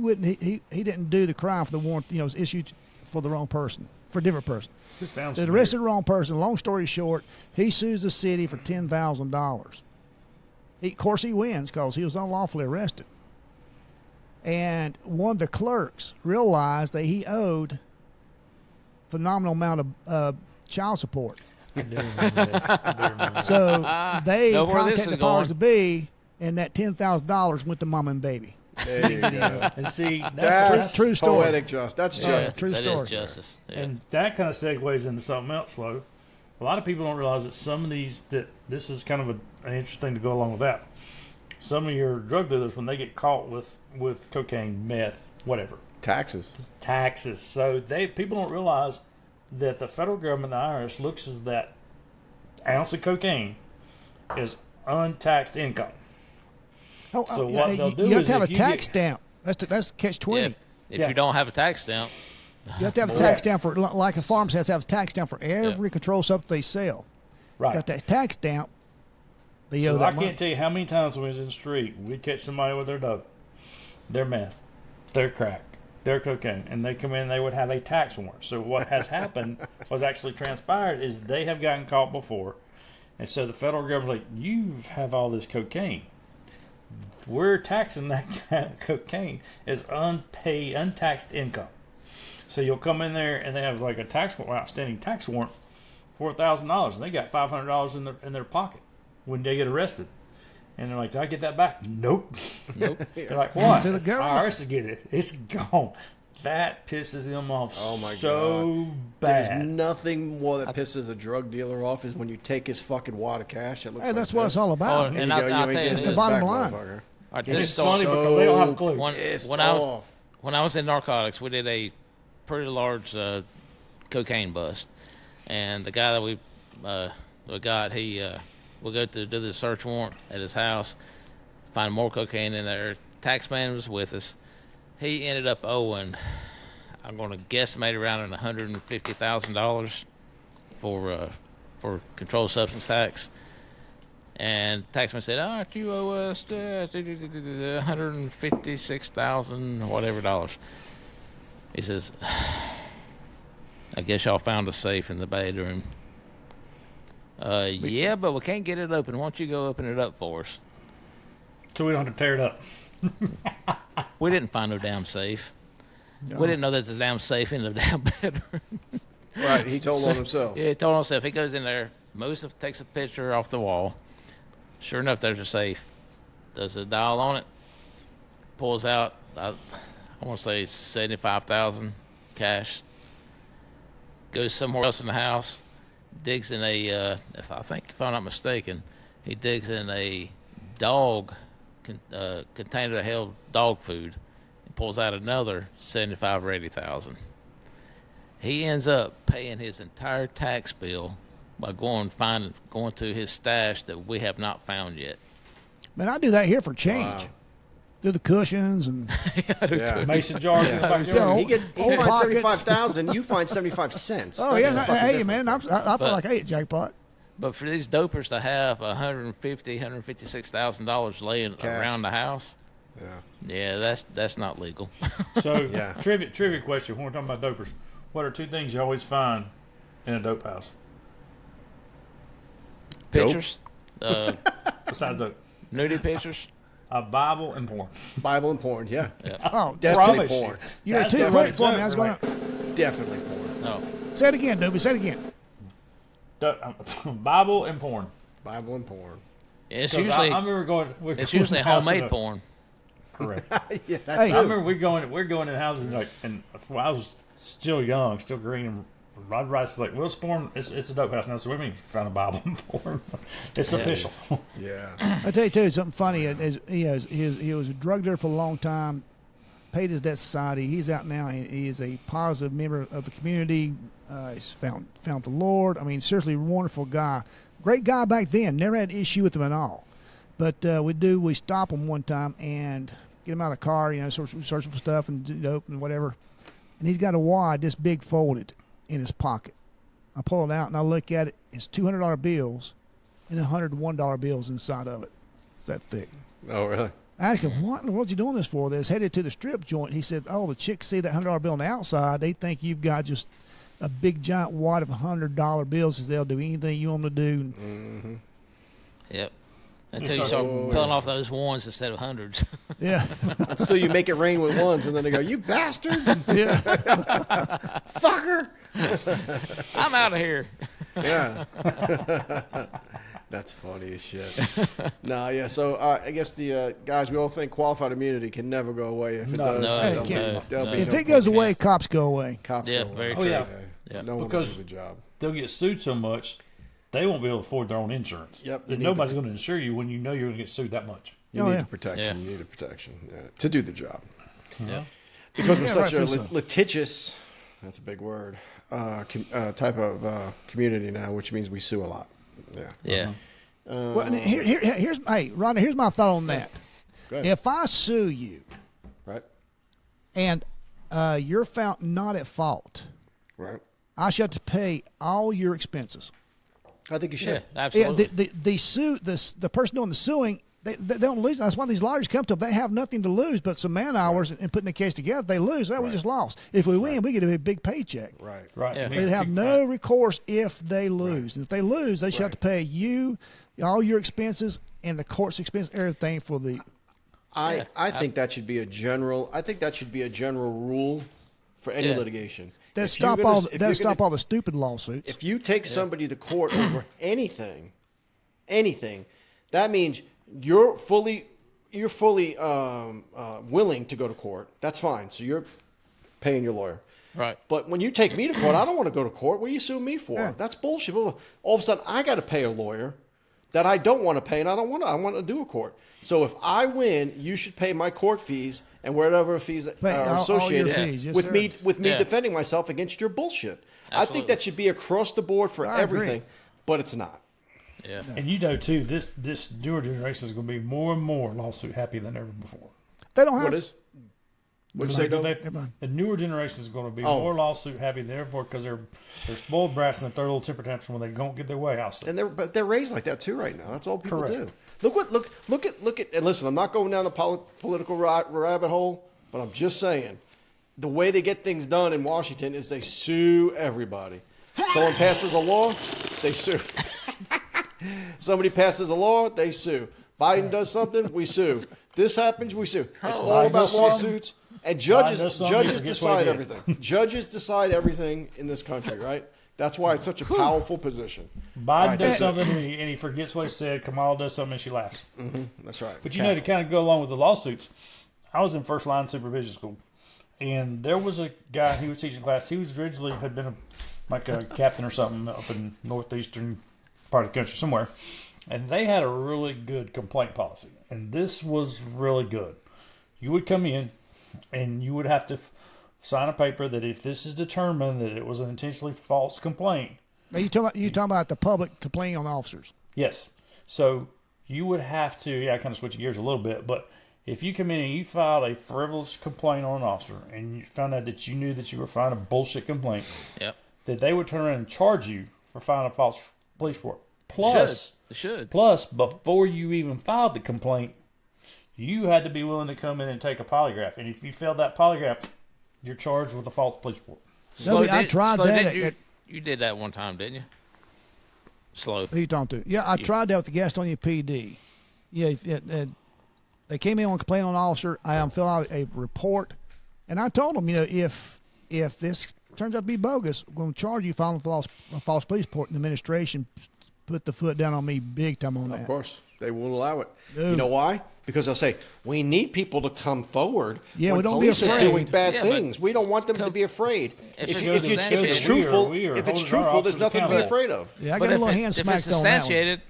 didn't do the crime for the warrant. It was issued for the wrong person, for a different person. This sounds They arrested the wrong person. Long story short, he sues the city for $10,000. Of course, he wins because he was unlawfully arrested. And one of the clerks realized that he owed a phenomenal amount of child support. I do remember that. I do remember that. So they Know where this contacted is the powers going. to be, and that $10,000 went to mom and baby. There you go. And see, That's true story. poetic justice. That's Yeah. justice. True That story. is justice. Yeah. and that kind of segues into something else, though. A lot of people don't realize that some of these, that this is kind of an interesting thing to go along with that. Some of your drug dealers, when they get caught with cocaine, meth, whatever, Taxes. taxes. So people don't realize that the federal government, the IRS, looks as that ounce of cocaine is untaxed income. Oh, So yeah, what they'll do you have is to have a if you tax get- stamp. That's catch 20. Yeah. If Yeah. you don't have a tax stamp, You have to have a tax stamp for, like a farm has to have a tax stamp for every controlled substance they sell. Right. Got that tax stamp, they owe So that I money. can't tell you how many times when we was in the street, we'd catch somebody with their dope, their meth, their crack, their cocaine, and they come in and they would have a tax warrant. So what has happened, what's actually transpired, is they have gotten caught before. And so the federal government's like, you have all this cocaine. We're taxing that kind of cocaine as unpaid, untaxed income. So you'll come in there and they have like a tax warrant, outstanding tax warrant, $4,000, and they got $500 in their pocket when they get arrested. And they're like, did I get that back? Nope. nope. They're like, why? To the government. IRS to get it. It's gone. That pisses them off Oh my so There's bad. nothing more that pisses a drug dealer off is when you take his fucking wad of cash. It looks Hey, like that's what it's this. all about. Oh, And and you I'll go, you tell ain't you getting this. the this bottom back, line. motherfucker. All right, It's this funny story- because they don't have a clue. Pissed when I was off. when I was in narcotics, we did a pretty large cocaine bust, and the guy that we got, we'll go to do the search warrant at his house, find more cocaine in there. Taxman was with us. He ended up owing, I'm going to guesstimate around $150,000 for controlled substance tax. And taxman said, "All right, you owe us $156,000 whatever dollars." He says, "I guess y'all found a safe in the bedroom." Yeah, but we can't get it open. Why don't you go open it up for us? So we don't have to tear it up. We didn't find no damn safe. No. We didn't know there's a damn safe in the damn bedroom. Right, he told on himself. Yeah, he told himself. He goes in there, takes a picture off the wall. Sure enough, there's a safe. Does a dial on it. Pulls out, I want to say $75,000 cash. Goes somewhere else in the house. Digs in if I'm not mistaken, he digs in a dog container that held dog food. And pulls out another $75,000 or $80,000. He ends up paying his entire tax bill by going to his stash that we have not found yet. Man, I do that here for change. Wow. Do the cushions and Yeah. Mason jars in the backyard. Yeah. He Old finds pockets. 75,000. You find 75 cents. oh That's yeah, the no, fucking hey difference. man, I feel But- like I ate jackpot. But for these dopers to have $156,000 laying Cash. around the house, Yeah. yeah, that's not legal. So Yeah. trivia question. When we're talking about dopers, what are two things you always find in a dope house Pictures, besides dope? nudie pictures. A Bible and porn. Bible and porn. Yeah. Oh, Definitely Promise you. porn. you're That's too the quick right for me. joke, I was right? gonna Definitely porn. No, say it again, Doobie. Say it again. Bible and porn. Bible and porn. it's 'Cause usually I remember going. it's usually homemade porn. Correct. Yeah, Hey. that's I true. remember we're going in houses like, and I was still young, still green, and Rod Rice is like, "Well, it's porn. It's a dope house now." So what do you mean? Found a Bible and porn. It's official. Yeah. I tell you too, something funny. He was a drug dealer for a long time. Paid his debt society. He's out now. He is a positive member of the community. He's found the Lord. I mean, seriously, wonderful guy. Great guy back then. Never had issue with him at all. But we stop him one time and get him out of the car. Searching for stuff and dope and whatever. And he's got a wad this big folded in his pocket. I pull it out and I look at it. It's $200 bills and $101 bills inside of it. It's that thick. Oh, really? I asked him, what in the world you doing this for? They was headed to the strip joint. He said, oh, the chicks see that $100 bill on the outside. They think you've got just a big giant wad of $100 bills. Says they'll do anything you want them to do. Mm-hmm. Yep. Until you start pulling off those ones instead of hundreds. Yeah. Until you make it rain with ones, and then they go, "You bastard, Yeah. fucker." I'm out of here. Yeah. That's funny as shit. No, yeah. So I guess the guys, we all think qualified immunity can never go away. If it does, No, there'll be If no it goes fucking away, cops go away. cops Yeah, go away. very Oh, true. yeah. Yeah. No one will Because- do the job. They'll get sued so much, they won't be able to afford their own insurance. Yep, they And need nobody's going to insure you when you know you're going to get sued that much. You Oh, need yeah. a protection. Yeah. You need a protection to do the job. Yeah. Because we're Yeah, such a rightfully so. litigious, that's a big word, type of community now, which means we sue a lot. Yeah. Yeah. Well, and here's hey, Rodney. Here's my thought on that. Go ahead. If I sue you Right. and you're found not at fault, Right. I should have to pay all your expenses. I think you should. Yeah, Yeah, absolutely. the person doing the suing, they don't lose. That's why these lawyers come to them. They have nothing to lose but some man hours and putting the case together. They lose. Well, we Right. just lost. If we win, we get a big paycheck. Right. Right. Yeah. They have no recourse if they lose. And if they lose, they should have to pay you all your expenses and the court's expense, everything for the. I think that should be a general. I think that should be a general rule for any Yeah. litigation. That If you're stop gonna- all. if That you're stop gonna- all the stupid lawsuits. If you take somebody to court over anything, that means you're fully willing to go to court. That's fine. So you're paying your lawyer. Right. But when you take me to court, I don't want to go to court. What are you suing me for? Yeah. That's bullshit. All of a sudden, I got to pay a lawyer that I don't want to pay, and I want to do a court. So if I win, you should pay my court fees and whatever fees Pay are all your associated fees, yes, with sir. me Yeah. defending myself against your bullshit. I think Absolutely. that should be across the board for I agree. everything, but it's not. Yeah. And you know, too, this newer generation is going to be more and more lawsuit happy than ever before. They don't have. What is? What'd you say, Doug? The newer generation is going to be Oh. more lawsuit happy than ever before because they're spoiled brats and they throw a little temper tantrum when they don't get their way. I'll say. And they're raised like that too right now. That's all people Correct. do. Look at. And listen, I'm not going down the political rabbit hole, but I'm just saying, the way they get things done in Washington is they sue everybody. Someone passes a law, they sue. Somebody passes a law, they sue. Biden does something, we sue. This happens, we sue. It's all Biden about does something, lawsuits. And judges does something, he forgets decide what he did. everything. Judges decide everything in this country, right? That's why it's such a powerful position. Biden Right, does that's it. something and he forgets what he said. Kamala does something and she laughs. That's right. But you know, to kind of go along with the lawsuits, I was in first line supervision school, and there was a guy who was teaching class. He was originally had been like a captain or something up in northeastern part of the country somewhere, and they had a really good complaint policy, and this was really good. You would come in, and you would have to sign a paper that if this is determined that it was an intentionally false complaint. Now you talking about the public complaining on officers. Yes. So you would have to, kind of switch gears a little bit, but if you come in and you filed a frivolous complaint on an officer and you found out that you knew that you were filing a bullshit complaint, Yep. that they would turn around and charge you for filing a false police report. Plus, It should. plus, before you even filed the complaint, you had to be willing to come in and take a polygraph. And if you failed that polygraph, you're charged with a false police report. No, I tried that You, at- you did that one time, didn't you? Slow. Who you talking to? Yeah, I tried that with the Gastonia PD. Yeah, they came in on complaint on an officer. I filled out a report, and I told them, if this turns out to be bogus, we're going to charge you filing a false police report. And the administration put the foot down on me big time on that. Of course, they won't allow it. No. You know why? Because they'll say, we need people to come forward Yeah, when we don't be police are afraid. doing bad Yeah, but things. We don't want them to be afraid. If If, it's if, you, substantiated, if it's we are- truthful, we are if it's holding our truthful, there's officers nothing to be accountable. afraid of. Yeah, I But got a little if hand it's smacked on that one. substantiated,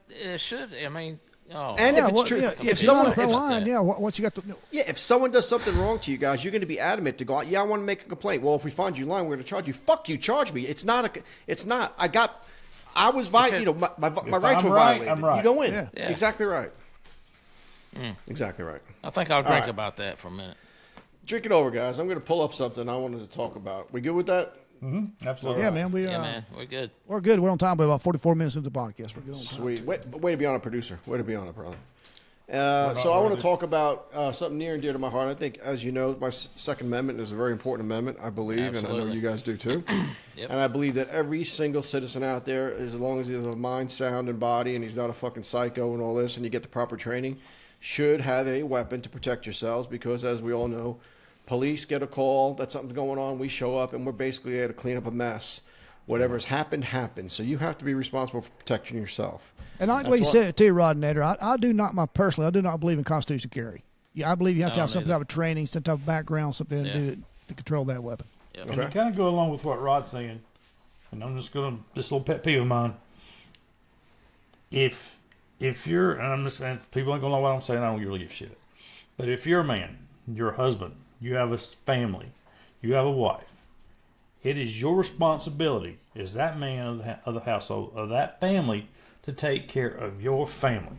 it should. I mean, oh. And Yeah, if it's true, yeah, if you're someone, not pro if, line, yeah, what you got to? if someone does something wrong to you guys, you're going to be adamant to go out. Yeah, I want to make a complaint. Well, if we find you lying, we're going to charge you. Fuck you, charge me. It's not. I was violated. My rights I'm were right, violated. I'm right. You go in. Yeah. Yeah. Exactly right. Exactly right. I think I'll drink right. about that for a minute. Drink it over, guys. I'm going to pull up something I wanted to talk about. We good with that? Absolutely. Yeah, man, Yeah, man, we're good. we're good. We're on time. We're about 44 minutes into the podcast. We're good on time. Sweet. Way to be on it, producer. Way to be on it, brother. So I want to talk about something near and dear to my heart. I think, as you know, my Second Amendment is a very important amendment, I believe, and I know Absolutely. you guys do too. Yep. And I believe that every single citizen out there, as long as he has a mind, sound, and body, and he's not a fucking psycho and all this, and you get the proper training, should have a weapon to protect yourselves because, as we all know, police get a call that something's going on, we show up, and we're basically there to clean up a mess. Whatever's happened. So you have to be responsible for protecting yourself. And I like the way you said it too, Rod and Eder. I do not believe in constitutional carry. Yeah, I believe you have to have some type of training, some type of background, something to do to control that weapon. Yep. And to kind of go along with what Rod's saying, and I'm just going to, this little pet peeve of mine. If you're, and I'm just saying, people ain't going to know what I'm saying, I don't really give a shit. But if you're a man, you're a husband, you have a family, you have a wife, it is your responsibility as that man of the household, of that family, to take care of your family.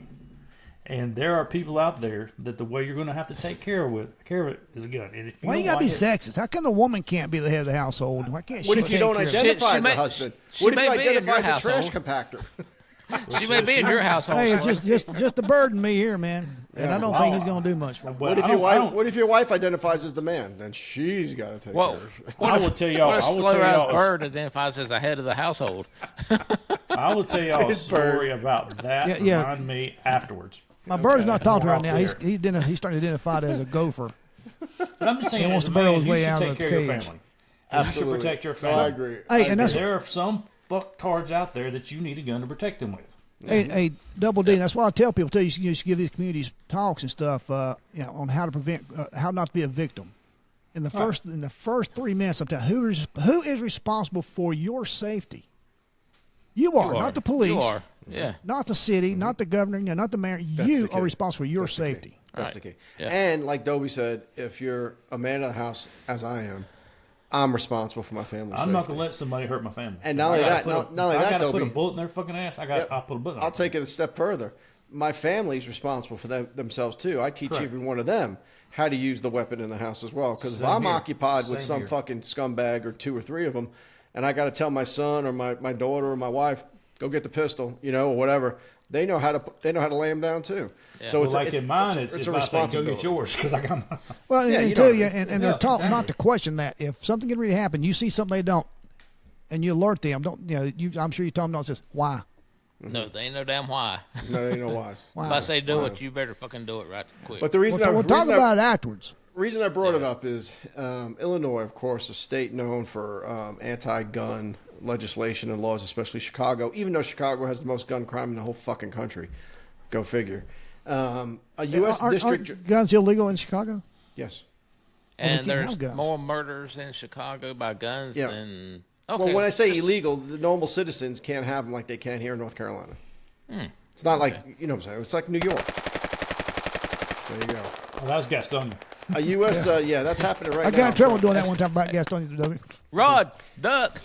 And there are people out there that the way you're going to have to take care of it is a gun. And if you Why you don't gotta be like it- sexist? How come the woman can't be the head of the household? Why can't she? What if you take don't care of it? identify She as a may- husband? she What if you may be in identify your as a trash household. compactor? She may be in your household. Hey, it's just a burden me here, man. And I don't think he's gonna do much for me. Well, What if I your don't- I wife? don't- What if your wife identifies as the man? Then she's got to take Well, care of it. I will tell y'all. What I a will tell slow-ass y'all. bird identifies as the head of the household. I will tell y'all a His bird. story about that. Yeah, yeah. Remind me afterwards. My bird's not talking right now. Out He's there. he's starting to identify as a gopher. But I'm just saying, He wants as a to burrow man, his you way should out take of the care of your cage. family. Absolutely. You should protect your No, family. I agree. Hey, and that's There are some fucktards out there that you need a gun to protect them with. hey, Double D. That's why I tell people too. You should give these communities talks and stuff. On how to prevent, how not to be a victim. In the first 3 minutes, I'm telling you, who is responsible for your safety? You are, not the police. You are. Yeah. Not the city, not the governor, not the mayor. You the key. are responsible for your That's the key. safety. That's the key. Yeah. And like Dobie said, if you're a man of the house, as I am, I'm responsible for my family's I'm safety. not gonna let somebody hurt my family. And not only I gotta that, put not only I that, gotta put a Dobie. bullet in their fucking ass. Yep. I'll put a bullet in I'll it. take it a step further. My family's responsible for themselves too. I teach Correct. every one of them how to use the weapon in the house as well. Because if Same I'm here. occupied with Same some here. fucking scumbag or 2 or 3 of them, and I got to tell my son or my daughter or my wife, go get the pistol, or whatever. They know how to lay them down too. Yeah. So Well, it's like in mine, it's if a I say go responsibility. get yours because I got mine. Well, Yeah, and you too, don't- and they're taught exactly. not to question that. If something could really happen, you see something they don't, and you alert them. I'm sure you tell them no. It says why. No, they ain't no damn why. No, they know why. Why? If I say do Why? it, you better fucking do it right quick. But the reason We'll talk reason about it afterwards. reason I brought it up is Illinois, of course, a state known for anti-gun legislation and laws, especially Chicago. Even though Chicago has the most gun crime in the whole fucking country, go figure. A U.S. district, aren't guns illegal in Chicago? yes. Well, they and can't there's have guns. more murders in Chicago by guns Yeah. than. Okay. Well, when I say illegal, the normal citizens can't have them like they can here in North Carolina. It's not like what I'm saying. It's like New York. There you go. Oh, that was Gastonia. A U.S. That's happening right I now. got in trouble doing that one time about Gastonia. Rod, duck.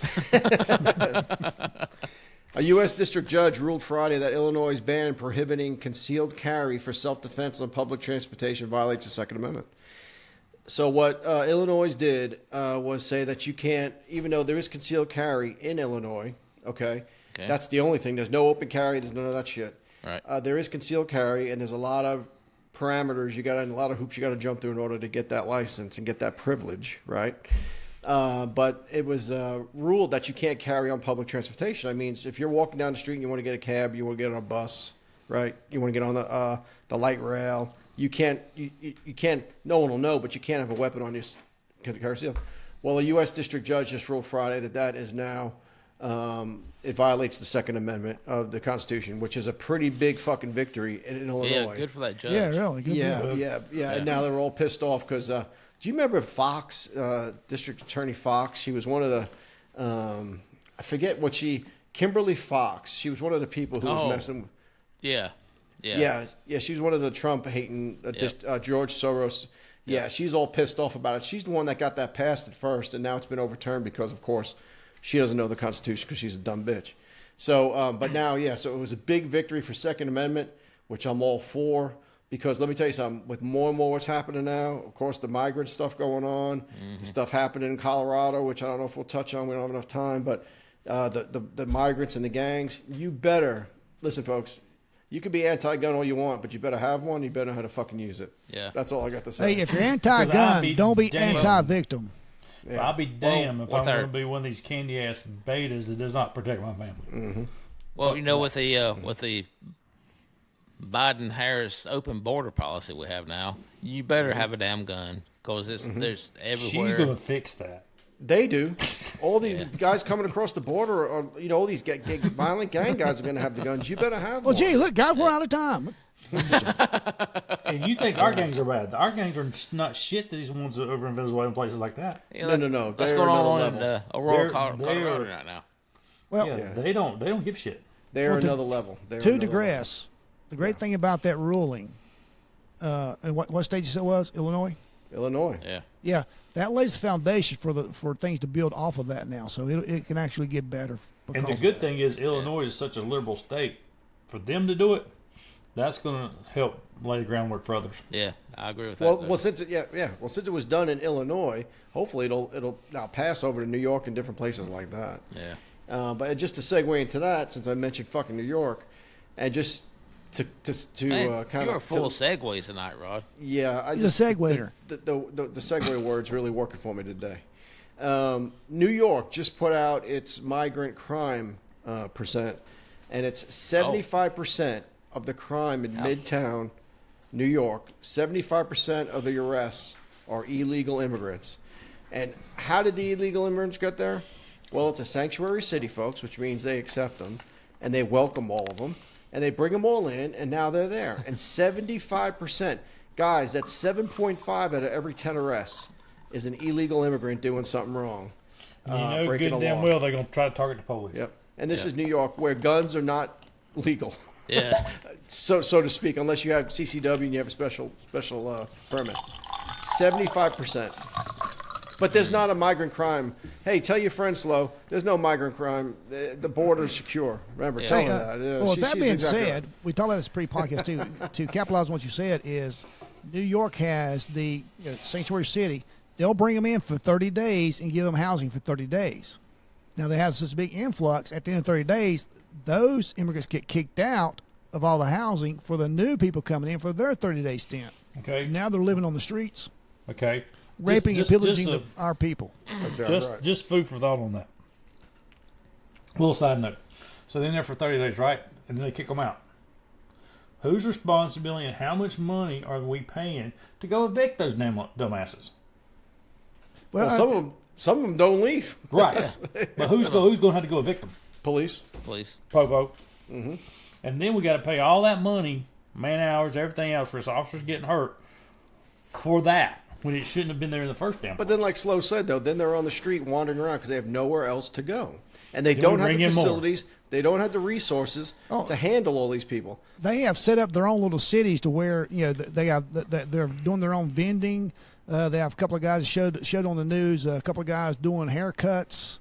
A U.S. district judge ruled Friday that Illinois' ban prohibiting concealed carry for self-defense on public transportation violates the Second Amendment. So what Illinois did was say that you can't, even though there is concealed carry in Illinois, okay, that's the only thing. There's no open carry. There's none of that shit. Right. There is concealed carry, and there's a lot of parameters and a lot of hoops you got to jump through in order to get that license and get that privilege, right? But it was ruled that you can't carry on public transportation. I mean, if you're walking down the street and you want to get a cab, you want to get on a bus, right? You want to get on the light rail. You can't. You can't. No one will know, but you can't have a weapon on you because of concealed. Well, a U.S. district judge just ruled Friday that is now it violates the Second Amendment of the Constitution, which is a pretty big fucking victory in Illinois. Yeah, good for that judge. Yeah, really. Good Yeah, deal. yeah. And now they're all pissed off because do you remember Fox, District Attorney Fox? She was one of the I forget what Kimberly Fox. She was one of the people who was messing. Yeah. Yeah. She was one of the Trump hating George Soros. Yeah, she's all pissed off about it. She's the one that got that passed at first, and now it's been overturned because, of course, she doesn't know the Constitution because she's a dumb bitch. So, but now, so it was a big victory for Second Amendment, which I'm all for. Because let me tell you something, with more and more what's happening now, of course, the migrant stuff going on, the stuff happening in Colorado, which I don't know if we'll touch on, we don't have enough time, but the migrants and the gangs, you better, listen, folks, you could be anti-gun all you want, but you better have one, you better know how to fucking use it. Yeah. That's all I got to say. Hey, if you're I'll anti-gun, be don't be damned. anti-victim. Yeah. I'll be damned if with I'm going our- to be one of these candy ass betas that does not protect my family. Well, with the Biden-Harris open border policy we have now, you better have a damn gun because there's She's everywhere. going to fix that. They do. All these guys coming across the border, or all these violent gang guys are going to have the guns. You better have Well, one. gee, look, guys, we're out of time. And you think our gangs are bad? Our gangs are not shit to these ones over in Venezuela and places like that. No. That's They're going another on in level. Aurora, They're- Colorado right now. Well, Yeah, they don't give shit. They're Well, to- another level. They're to another digress, the great thing about that ruling, and what state you said it was? Illinois? level. Illinois. Yeah. Yeah, that lays the foundation for things to build off of that now. So it can actually get better. And the because good of that. thing is Illinois is such a liberal state. For them to do it, that's going to help lay the groundwork for others. Yeah, I agree with Well, that. well, since it was done in Illinois, hopefully it'll now pass over to New York and different places like that. Yeah. But just to segue into that, since I mentioned fucking New York, and just to Man, kind you are of full of segues tonight, Rod. yeah, He's a seguer. The segue word's really working for me today. New York just put out its migrant crime percent, and it's 75% of the crime in Midtown New York. 75% of the arrests are illegal immigrants. And how did the illegal immigrants get there? Well, it's a sanctuary city, folks, which means they accept them and they welcome all of them and they bring them all in, and now they're there. And 75%, guys, that's 7.5 out of every 10 arrests is an illegal immigrant doing something wrong. And you know breaking good a damn law. well they're going to try to target the police. Yep. And this is New York, where guns are not legal, Yeah. so to speak, unless you have CCW and you have a special permit. 75%. But there's not a migrant crime. Hey, tell your friend Slow, there's no migrant crime. The border's secure. Remember, tell Hey, her that. Yeah, well, with she- that she's being exactly said, right. we talked about this pre-podcast too. To capitalize on what you said is, New York has the sanctuary city. They'll bring them in for 30 days and give them housing for 30 days. Now they have such a big influx. At the end of 30 days, those immigrants get kicked out of all the housing for the new people coming in for their 30-day stint. Okay. Now they're living on the streets, Okay. raping Just- and just pillaging a- our people. That's exactly Just right. just food for thought on that. Little side note. So they're in there for 30 days, right? And then they kick them out. Whose responsibility and how much money are we paying to go evict those damn dumbasses? Well, some of them don't leave. Right. But who's going to have to go evict them? Police. Police. Popo. Mm-hmm. And then we got to pay all that money, man hours, everything else, for his officers getting hurt for that when it shouldn't have been there in the first damn But place. then, like Slow said, though, then they're on the street wandering around because they have nowhere else to go. And they Then don't we have bring the in more. facilities. They don't have the resources to handle all these people. They have set up their own little cities to where they have they're doing their own vending. They have a couple of guys showed on the news. A couple of guys doing haircuts.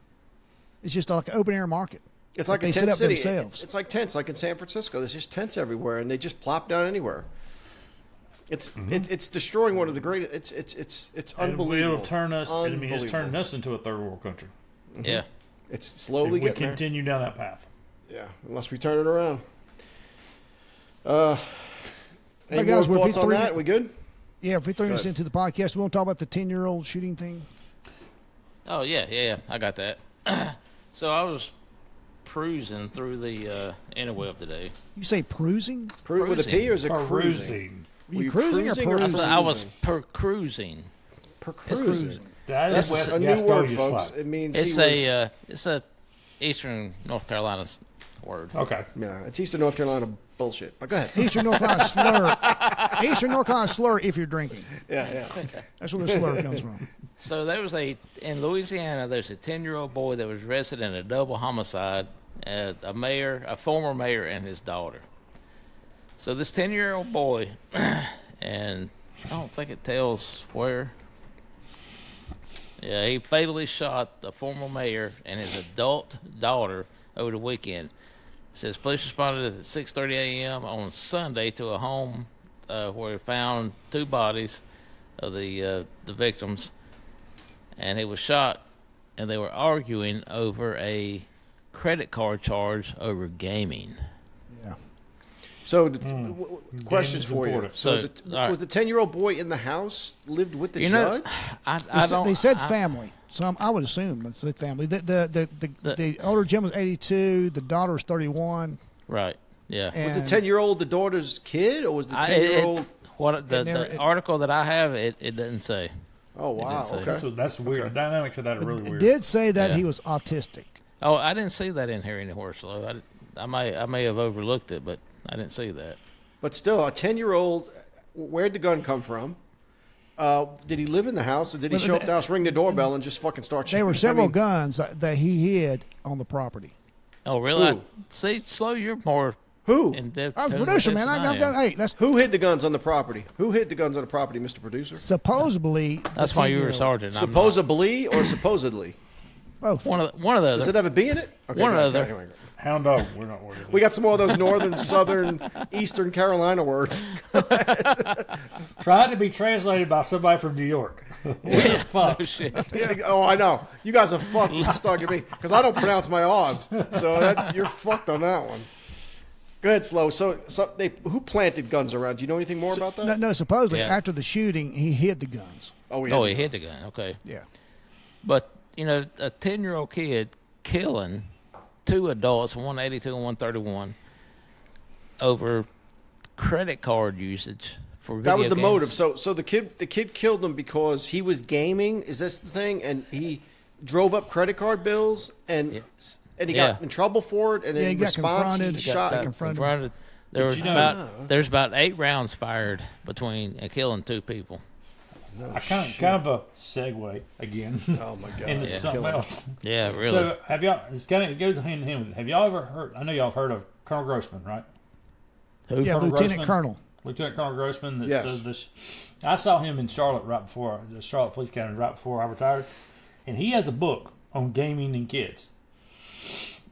It's just like an open air market. It's like they a set tent up city. themselves. It's like tents, like in San Francisco. There's just tents everywhere, and they just plop down anywhere. It's it's destroying one of the greatest. It's unbelievable. It'll turn us. I mean, it's turning Unbelievable. us into a third world country. Yeah. It's If slowly we getting there. continue down that path. Yeah, unless we turn it around. Any guys, more well, if thoughts we on threw- that? We good? Yeah, if we throw this ahead. into the podcast, we won't talk about the 10-year-old shooting thing. Oh, yeah. I got that. So I was cruising through the interweb today. You say perusing? With a P or is it cruising? Perusing. Are Were you cruising or I perusing? said I was cruising. Cruising. That That's is West a new word, Gastonia folks. slang. It means It's he was, it's a Eastern North Carolina word. Okay. yeah, it's Eastern North Carolina bullshit. But go ahead. Eastern North Carolina slur. Eastern North Carolina slur if you're drinking. Yeah. That's where the slur comes from. So there was in Louisiana, there's a 10-year-old boy that was arrested in a double homicide. A former mayor, and his daughter. So this 10-year-old boy, and I don't think it tells where. Yeah, he fatally shot the former mayor and his adult daughter over the weekend. It says police responded at 6:30 a.m. on Sunday to a home where he found two bodies of the victims, and he was shot, and they were arguing over a credit card charge over gaming. Yeah. So, questions Gaming's for you. important. So, So, all right. was the 10-year-old boy in the house, lived with the You know, judge? I don't. They said family. So I would assume it's the family. The older gentleman was 82. The daughter was 31. Right. Yeah. Was the And 10-year-old the daughter's kid, or was the 10-year-old? What the never- article that I have, it doesn't say. Oh, wow. say. Okay. That's weird. The dynamics of that are really It weird. did say that Yeah. he was autistic. Oh, I didn't see that in here anywhere, Slow. I may have overlooked it, but I didn't see that. But still, a 10-year-old, where'd the gun come from? Did he live in the house, or did he show up to the house, ring the doorbell, and just fucking start shooting? There were several guns that he hid on the property. Oh, really? Ooh. See, Slow, you're more Who? in depth. I was a producer, man. I've got, hey, that's Who hid the guns on the property? Who hid the guns on the property, Mr. Producer? supposedly. That's the why you were 10-year-old. sergeant. I'm not. Supposedly or supposedly? Both. One of the Does other. it have a B in it? Okay, One go other. ahead, go. Hound dog. We're not worried. We got some more of those northern, southern, eastern Carolina words. Tried to be translated by somebody from New York. Fuck. Oh, shit. Oh, I know. You guys are fucked. You just talking to me because I don't pronounce my R's. So you're fucked on that one. Go ahead, Slow. So who planted guns around? Do you know anything more about that? No, supposedly Yeah. after the shooting, he hid the guns. Oh, Oh, he hit the gun. Okay. Yeah. But, a 10-year-old kid killing two adults, 182 and 131, over credit card usage for video That was the games. motive. So the kid killed him because he was gaming. Is this the thing? And he drove up credit card bills and he Yeah. got in trouble for it. And Yeah, in he got response, confronted. he He got shot. confronted. There was you know- there's about 8 rounds fired between killing 2 people. I kind of a segue again Oh my god! into something Killing. else. Yeah, really. So have y'all? It goes hand in hand with it. Have y'all ever heard? I know y'all have heard of Colonel Grossman, right? Who? Yeah, Colonel Lieutenant Grossman? Colonel. Lieutenant Colonel Grossman. That Yes. does this. I saw him in Charlotte right before the Charlotte Police Academy right before I retired, and he has a book on gaming and kids.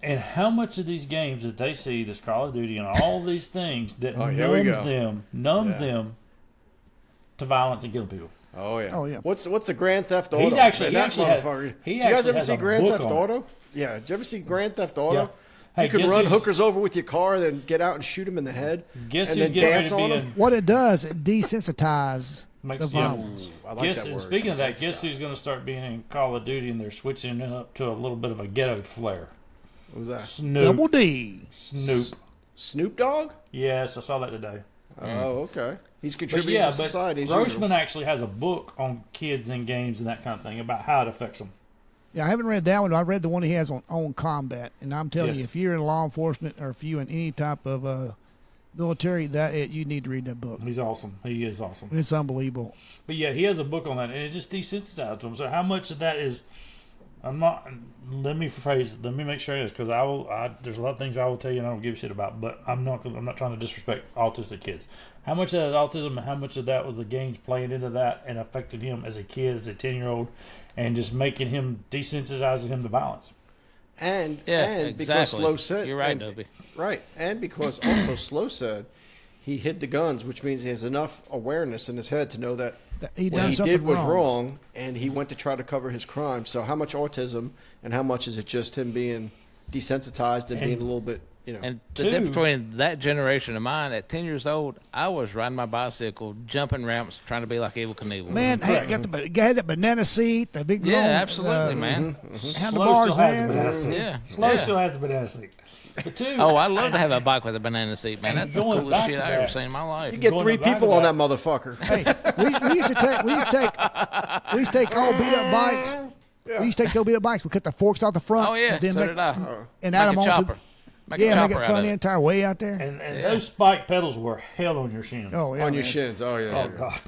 And how much of these games that they see, this Call of Duty and all these things that Oh, here we go. numb Yeah. them to violence and killing people. Oh yeah. Oh, yeah. What's the Grand Theft Auto? He's actually- Man, he that actually has- motherfucker. he Did you guys actually ever has see a Grand book Theft on it. Auto? Yeah. Did you ever see Grand Theft Auto? Yeah. Hey, You could guess run who's- hookers over with your car, then get out and shoot them in the head, Guess and who's then getting ready dance to on be them. in? What it does, it desensitizes Makes the you- violence. I like Guess, that and word. speaking of that, guess who's going to start being in Call of Duty and they're switching it up to a little bit of a ghetto flair? What was that? Snoop. Double D. Snoop. Snoop Dogg? Yes, I saw that today. Oh, okay. He's But contributing yeah, to but society. as usual. Grossman actually has a book on kids and games and that kind of thing about how it affects them. Yeah, I haven't read that one. I read the one he has on combat, and I'm telling Yes. you, if you're in law enforcement or if you're in any type of military, you need to read that book. He's awesome. He is awesome. It's unbelievable. But yeah, he has a book on that, and it just desensitized him. So how much of that is? I'm not. Let me make sure it is because there's a lot of things I will tell you and I don't give a shit about. But I'm not trying to disrespect autistic kids. How much of that autism and how much of that was the games playing into that and affected him as a kid, as a 10-year-old, and just making him desensitizing him to violence. And Yeah, because exactly. Slow said You're right, and- Dobie. Right, and because also Slow said he hid the guns, which means he has enough awareness in his head to know that He what done he something did was wrong. wrong, and he went to try to cover his crime. So how much autism and how much is it just him being desensitized and being a little bit, And the Two- difference between that generation of mine, at 10 years old, I was riding my bicycle, jumping ramps, trying to be like Evel Knievel. Man, hey, got that banana seat, the big Yeah, long, absolutely, man. Slow handlebars, still has the man. banana seat. Yeah. Slow yeah. still has the banana seat. But two. Oh, I'd love to have a bike with a banana seat, man. That's the going coolest back shit to I ever that- seen in my life. you get Going 3 back to people on that- that motherfucker. Hey, we used to take old beat up bikes. We used to take old beat up bikes. We cut the forks out the front. Oh, yeah, and then so make, did I. and Make add a them onto chopper. Make a make chopper it out front of the it. entire way out there. And those spike pedals were hell on your shins. Oh yeah, On your man. shins. Oh, yeah. Oh, yeah. God.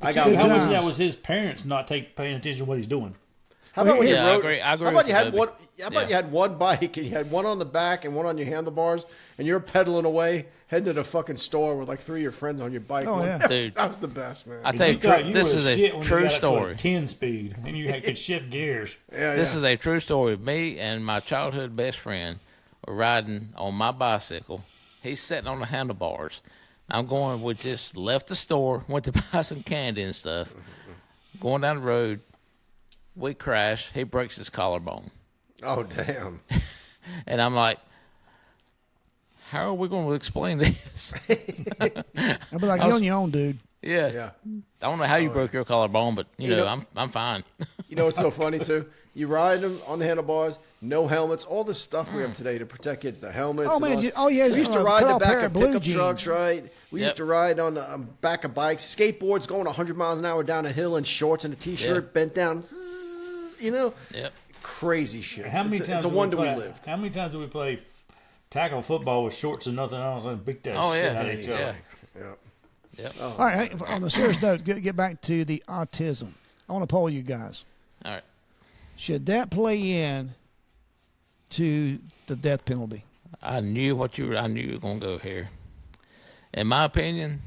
I Dude, got Good how much of times. that was his parents not paying attention to what he's doing? How about when Yeah, you I rode? agree- I agree How about with you you, had Dobie. one? How about Yeah. you had one bike and you had one on the back and one on your handlebars, and you're pedaling away, heading to the fucking store with like 3 of your friends on your bike. Oh, One- yeah. Dude. that was the best, man. I tell you, You thought you this were is shit a when you true got up to a story. 10 speed, and you could shift gears. yeah, This yeah. is a true story. Me and my childhood best friend were riding on my bicycle. He's sitting on the handlebars. I'm going, we just left the store, went to buy some candy and stuff. Going down the road, we crash. He breaks his collarbone. Oh, damn. And I'm like, how are we going to explain this? I'd be like, you're on your own, dude. Yeah. Yeah. I don't know how you broke your collarbone, but, you know, know- I'm fine. You know what's so funny too? You ride them on the handlebars, no helmets, all this stuff we have today to protect kids. The helmets. Oh, man. We used to ride the back of pickup jeans. trucks, right? We used to ride on the back of bikes, skateboards going 100 miles an hour down a hill in shorts and a T-shirt bent down. You know? Yep. Crazy shit. How many times it's a wonder we lived. How many times do we play tackle football with shorts and nothing else and beat that Oh, shit yeah. out of each other? Yeah. Yep. Oh. All right. Hey, on a serious note, get back to the autism. I want to poll you guys. All right. Should that play in to the death penalty? I knew you were going to go here. In my opinion,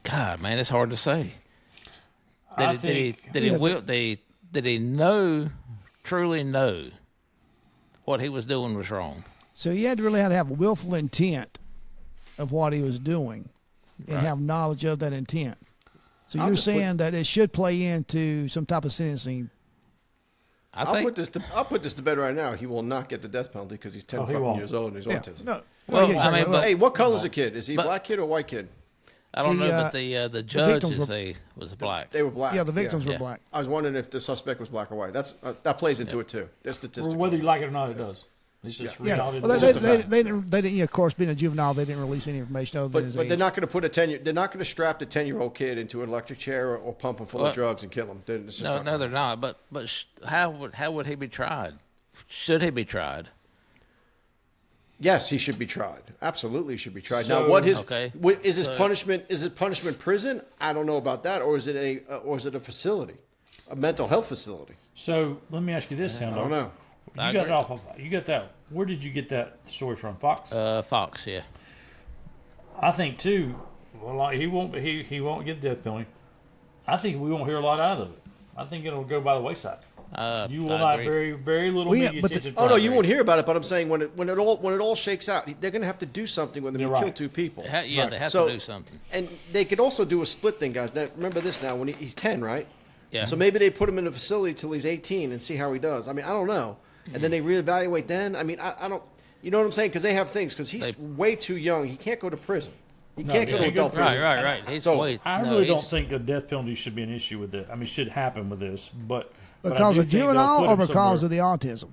God, man, it's hard to say. Did he truly know what he was doing was wrong? So he had to really have a willful intent of what he was doing and have knowledge of that intent. So you're saying that it should play into some type of sentencing. I'll put this to bed right now. He will not get the death penalty because he's 10 fucking years old and he's autism. No. Well, yeah, I mean, but- Hey, what color's the kid? Is he a black kid or a white kid? I don't know, but the judge victims was black. They were black. Yeah, the victims were Yeah. black. I was wondering if the suspect was black or white. That plays into it too. There's statistics. Whether you like it or not, it does. It's just Yeah, reality. well, just a fact. they didn't. Of course, being a juvenile, they didn't release any information other than his But age. they're not going to put they're not going to strap the 10-year-old kid into an electric chair or pump him full of drugs and kill him. No, they're not. But how would he be tried? Should he be tried? Yes, he should be tried. Absolutely, should be tried. So- Now, Okay. is his punishment? Is it punishment prison? I don't know about that, or is it a facility, a mental health facility? So let me ask you this, Hound I don't Dog. know. I You got it agree. off of. You got that. Where did you get that story from? Fox. Fox, yeah. I think too. Well, like, he won't get the death penalty. I think we won't hear a lot out of it. I think it'll go by the wayside. You will I not agree. very little Well, yeah, media but the- attention. Oh no, you probably. won't hear about it. But I'm saying when it all shakes out, they're going to have to do something when they You're kill right. two people. They have So- to do something. And they could also do a split thing, guys. Now, remember this now, when he's 10, right? Yeah. So maybe they put him in a facility till he's 18 and see how he does. I mean, I don't know. And then they reevaluate then. I mean, I don't, you know what I'm saying? Because they have things. Because he's way too young. He can't go to prison. He can't go to adult prison. Right. He's So, I really don't think the death penalty should be an issue with it. I mean, should happen with this, but I because do of think they'll juvenile put or him because somewhere. of the autism?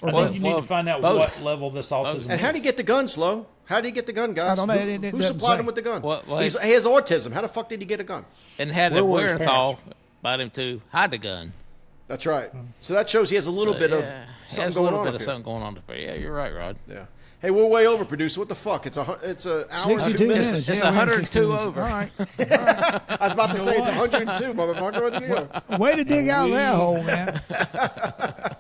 Or I both? think you need to find out both. what level this autism And how do you get the gun, Slow? How do you get the gun, guys? I don't know. It Who doesn't supplied say. him with the gun? Well, He has autism. How the fuck did he get a gun? and had Where the were his wherewithal parents? about him to hide the gun. That's right. So that shows he has a little bit of Yeah, he something has a going little on bit up of here. something going on. Yeah, you're right, Rod. Yeah. Hey, we're way over, producer. What the fuck? It's an hour and 2 62 minutes. minutes. It's Yeah, we're 102 minutes. over. All right. I was about to say it's 102, motherfucker. Where'd you go? Way to dig out of that hole, man.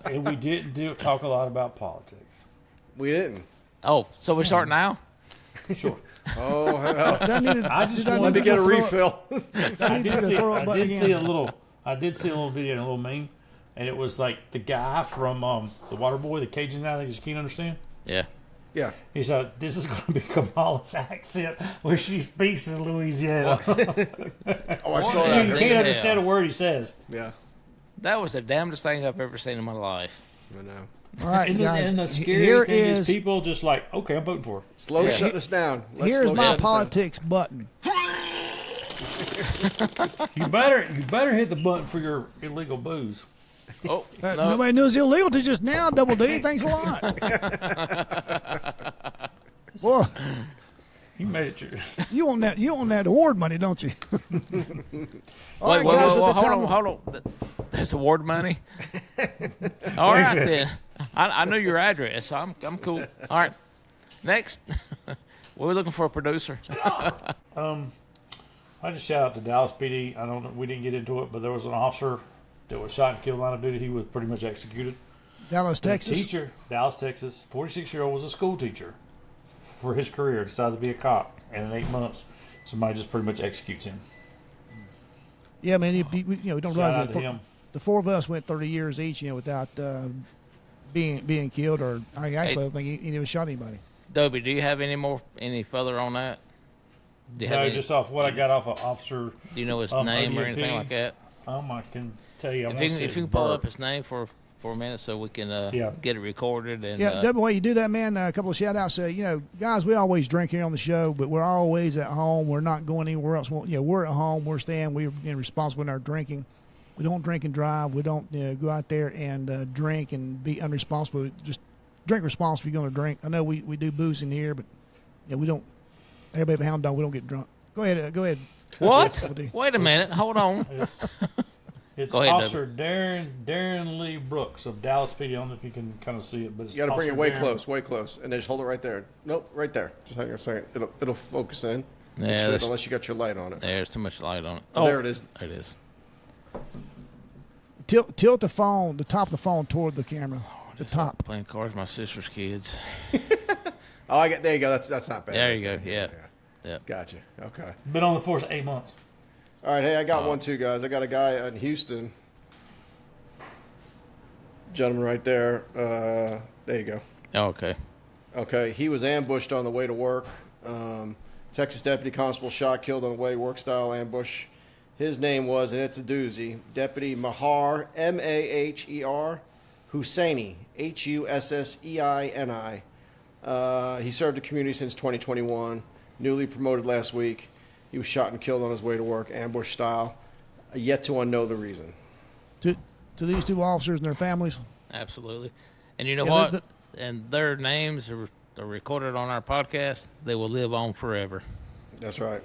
And we didn't talk a lot about politics. We didn't. Oh, so we start now? Sure. Oh, hell. I just Let me get a refill. I did see throw it I back did see a again. little video and a little meme, and it was like the guy from the Water Boy, the Cajun guy that you just can't understand. Yeah. Yeah. He said, "This is going to be Kamala's accent where she speaks in Louisiana." Oh, I saw You that. can't Yeah. understand a word he says. Yeah. That was the damnedest thing I've ever seen in my life. I know. All right, And guys. the scary Here thing is is people just like, okay, I'm voting for her. Slow shutting us down. Let's here's slow my shut us down. politics button. You better hit the button for your illegal booze. Oh, no. Nobody knew it was illegal to just now. Double D. Thanks a lot. Boy, You made it true. you want that? You want that award money, don't you? All Wait, right, wait, guys. wait, At the time hold on. There's award money. All right then. I know your address, so I'm cool. All right. Next, we're looking for a producer. I just shout out to Dallas PD. I don't know, we didn't get into it, but there was an officer that was shot and killed line of duty. He was pretty much executed. Dallas, The Texas. teacher, Dallas, Texas, 46-year-old, was a school teacher for his career. Decided to be a cop, and in 8 months, somebody just pretty much executes him. Yeah, man. We don't Shout realize out that to him. the four of us went 30 years each, without being killed, or I actually don't think he never shot anybody. Dobie, do you have any further on that? Do you have No, any, just off what I got off of Officer. do you know his um, name or ODP. anything like that? I can tell you. I If won't you, say if his you can pull birth. up his name for a minute so we can Yeah. get it recorded. And Yeah, Double, while you do that, man, a couple of shout outs. Guys, we always drink here on the show, but we're always at home. We're not going anywhere else. We're at home. We're staying. We're being responsible in our drinking. We don't drink and drive. We don't go out there and drink and be unresponsible. Just drink responsibly if you're going to drink. I know we do booze in here, but we don't. Everybody at Hound Dog, we don't get drunk. Go ahead. What? Wait a minute. Hold on. It's Go ahead, Officer Darren Lee Brooks of Dallas PD. I don't know if you can kind of see it, but it's You got to bring it Officer way close, and then just hold it right there. Nope, right there. Just hang on a second. It'll focus in. Yeah, Unless you got your light on it. there's too much light on it. Oh, there it is. There it is. Tilt the phone, the top of the phone toward the camera. The top. Playing cards with my sister's kids. Oh, I got. There you go. That's not bad. There you go. Yeah. Gotcha. Okay. Been on the force 8 months. All right. Hey, I got one too, guys. I got a guy in Houston. Gentleman right there. There you go. Oh, okay. Okay. He was ambushed on the way to work. Texas deputy constable shot, killed on the way, work style ambush. His name was, and it's a doozy, Deputy Maher, Maher, Husseini, Husseini. He served the community since 2021, newly promoted last week. He was shot and killed on his way to work, ambush style. Yet to unknow the reason. To these two officers and their families. Absolutely. And you know what? And their names are recorded on our podcast. They will live on forever. That's right.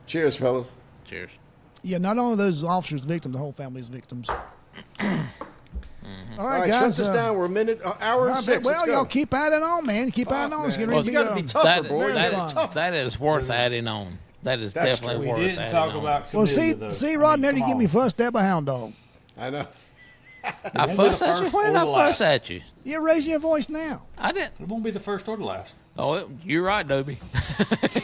Cheers, fellas. Cheers. Yeah, not only those officers victims, the whole family's victims. All right, guys. Shut this down. We're hour and 6. Well, y'all keep adding on, man. Keep adding on. It's going to You got to be tougher, boy. That is worth adding on. That is That's definitely true. worth We adding didn't talk on. about Well, chlamydia, see, though. Rod, I mean, nearly come get me on. fussed at by Hound Dog. I know. I fussed at you? When did I fuss at you? You're raising your voice now. I didn't. It won't be the first or the last. Oh, you're right, Dobie.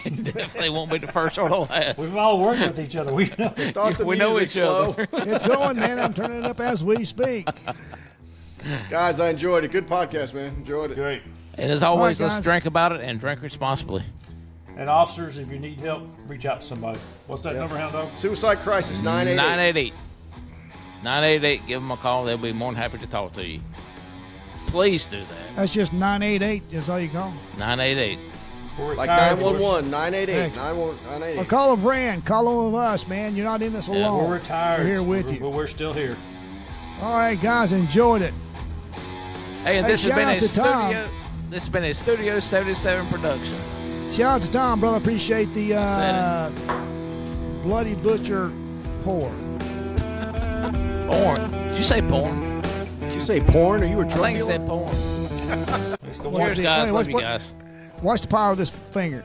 Definitely won't be the first or the last. We've all worked with each other. We know. Start the We music know each slow. other. It's going, man. I'm turning it up as we speak. Guys, I enjoyed it. Good podcast, man. Enjoyed it. Great. And as always, All right, let's guys. drink about it and drink responsibly. And officers, if you need help, reach out to somebody. What's that number, Hound Dog? Suicide Crisis 988. 988. Give them a call. They'll be more than happy to talk to you. Please do that. That's just 988. That's all you call them. 988. We're Like retired. 911, 988, Thanks. 988. Or call a friend. Call one of us, man. You're not in this alone. We're retired. We're here with But you. we're still here. All right, guys. Enjoyed it. Hey, and Hey, this has shout been out a to Tom. studio. This has been a Studio 77 production. Shout out to Tom, brother. Appreciate the I Bloody Butcher pour. Porn. Did you say porn? Did you say porn or you were I drunk? think you said porn. It's the What one. Cheers, the- guys. wait, Love you what- guys. Watch the power of this finger.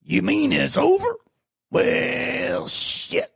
You mean it's over? Well, shit.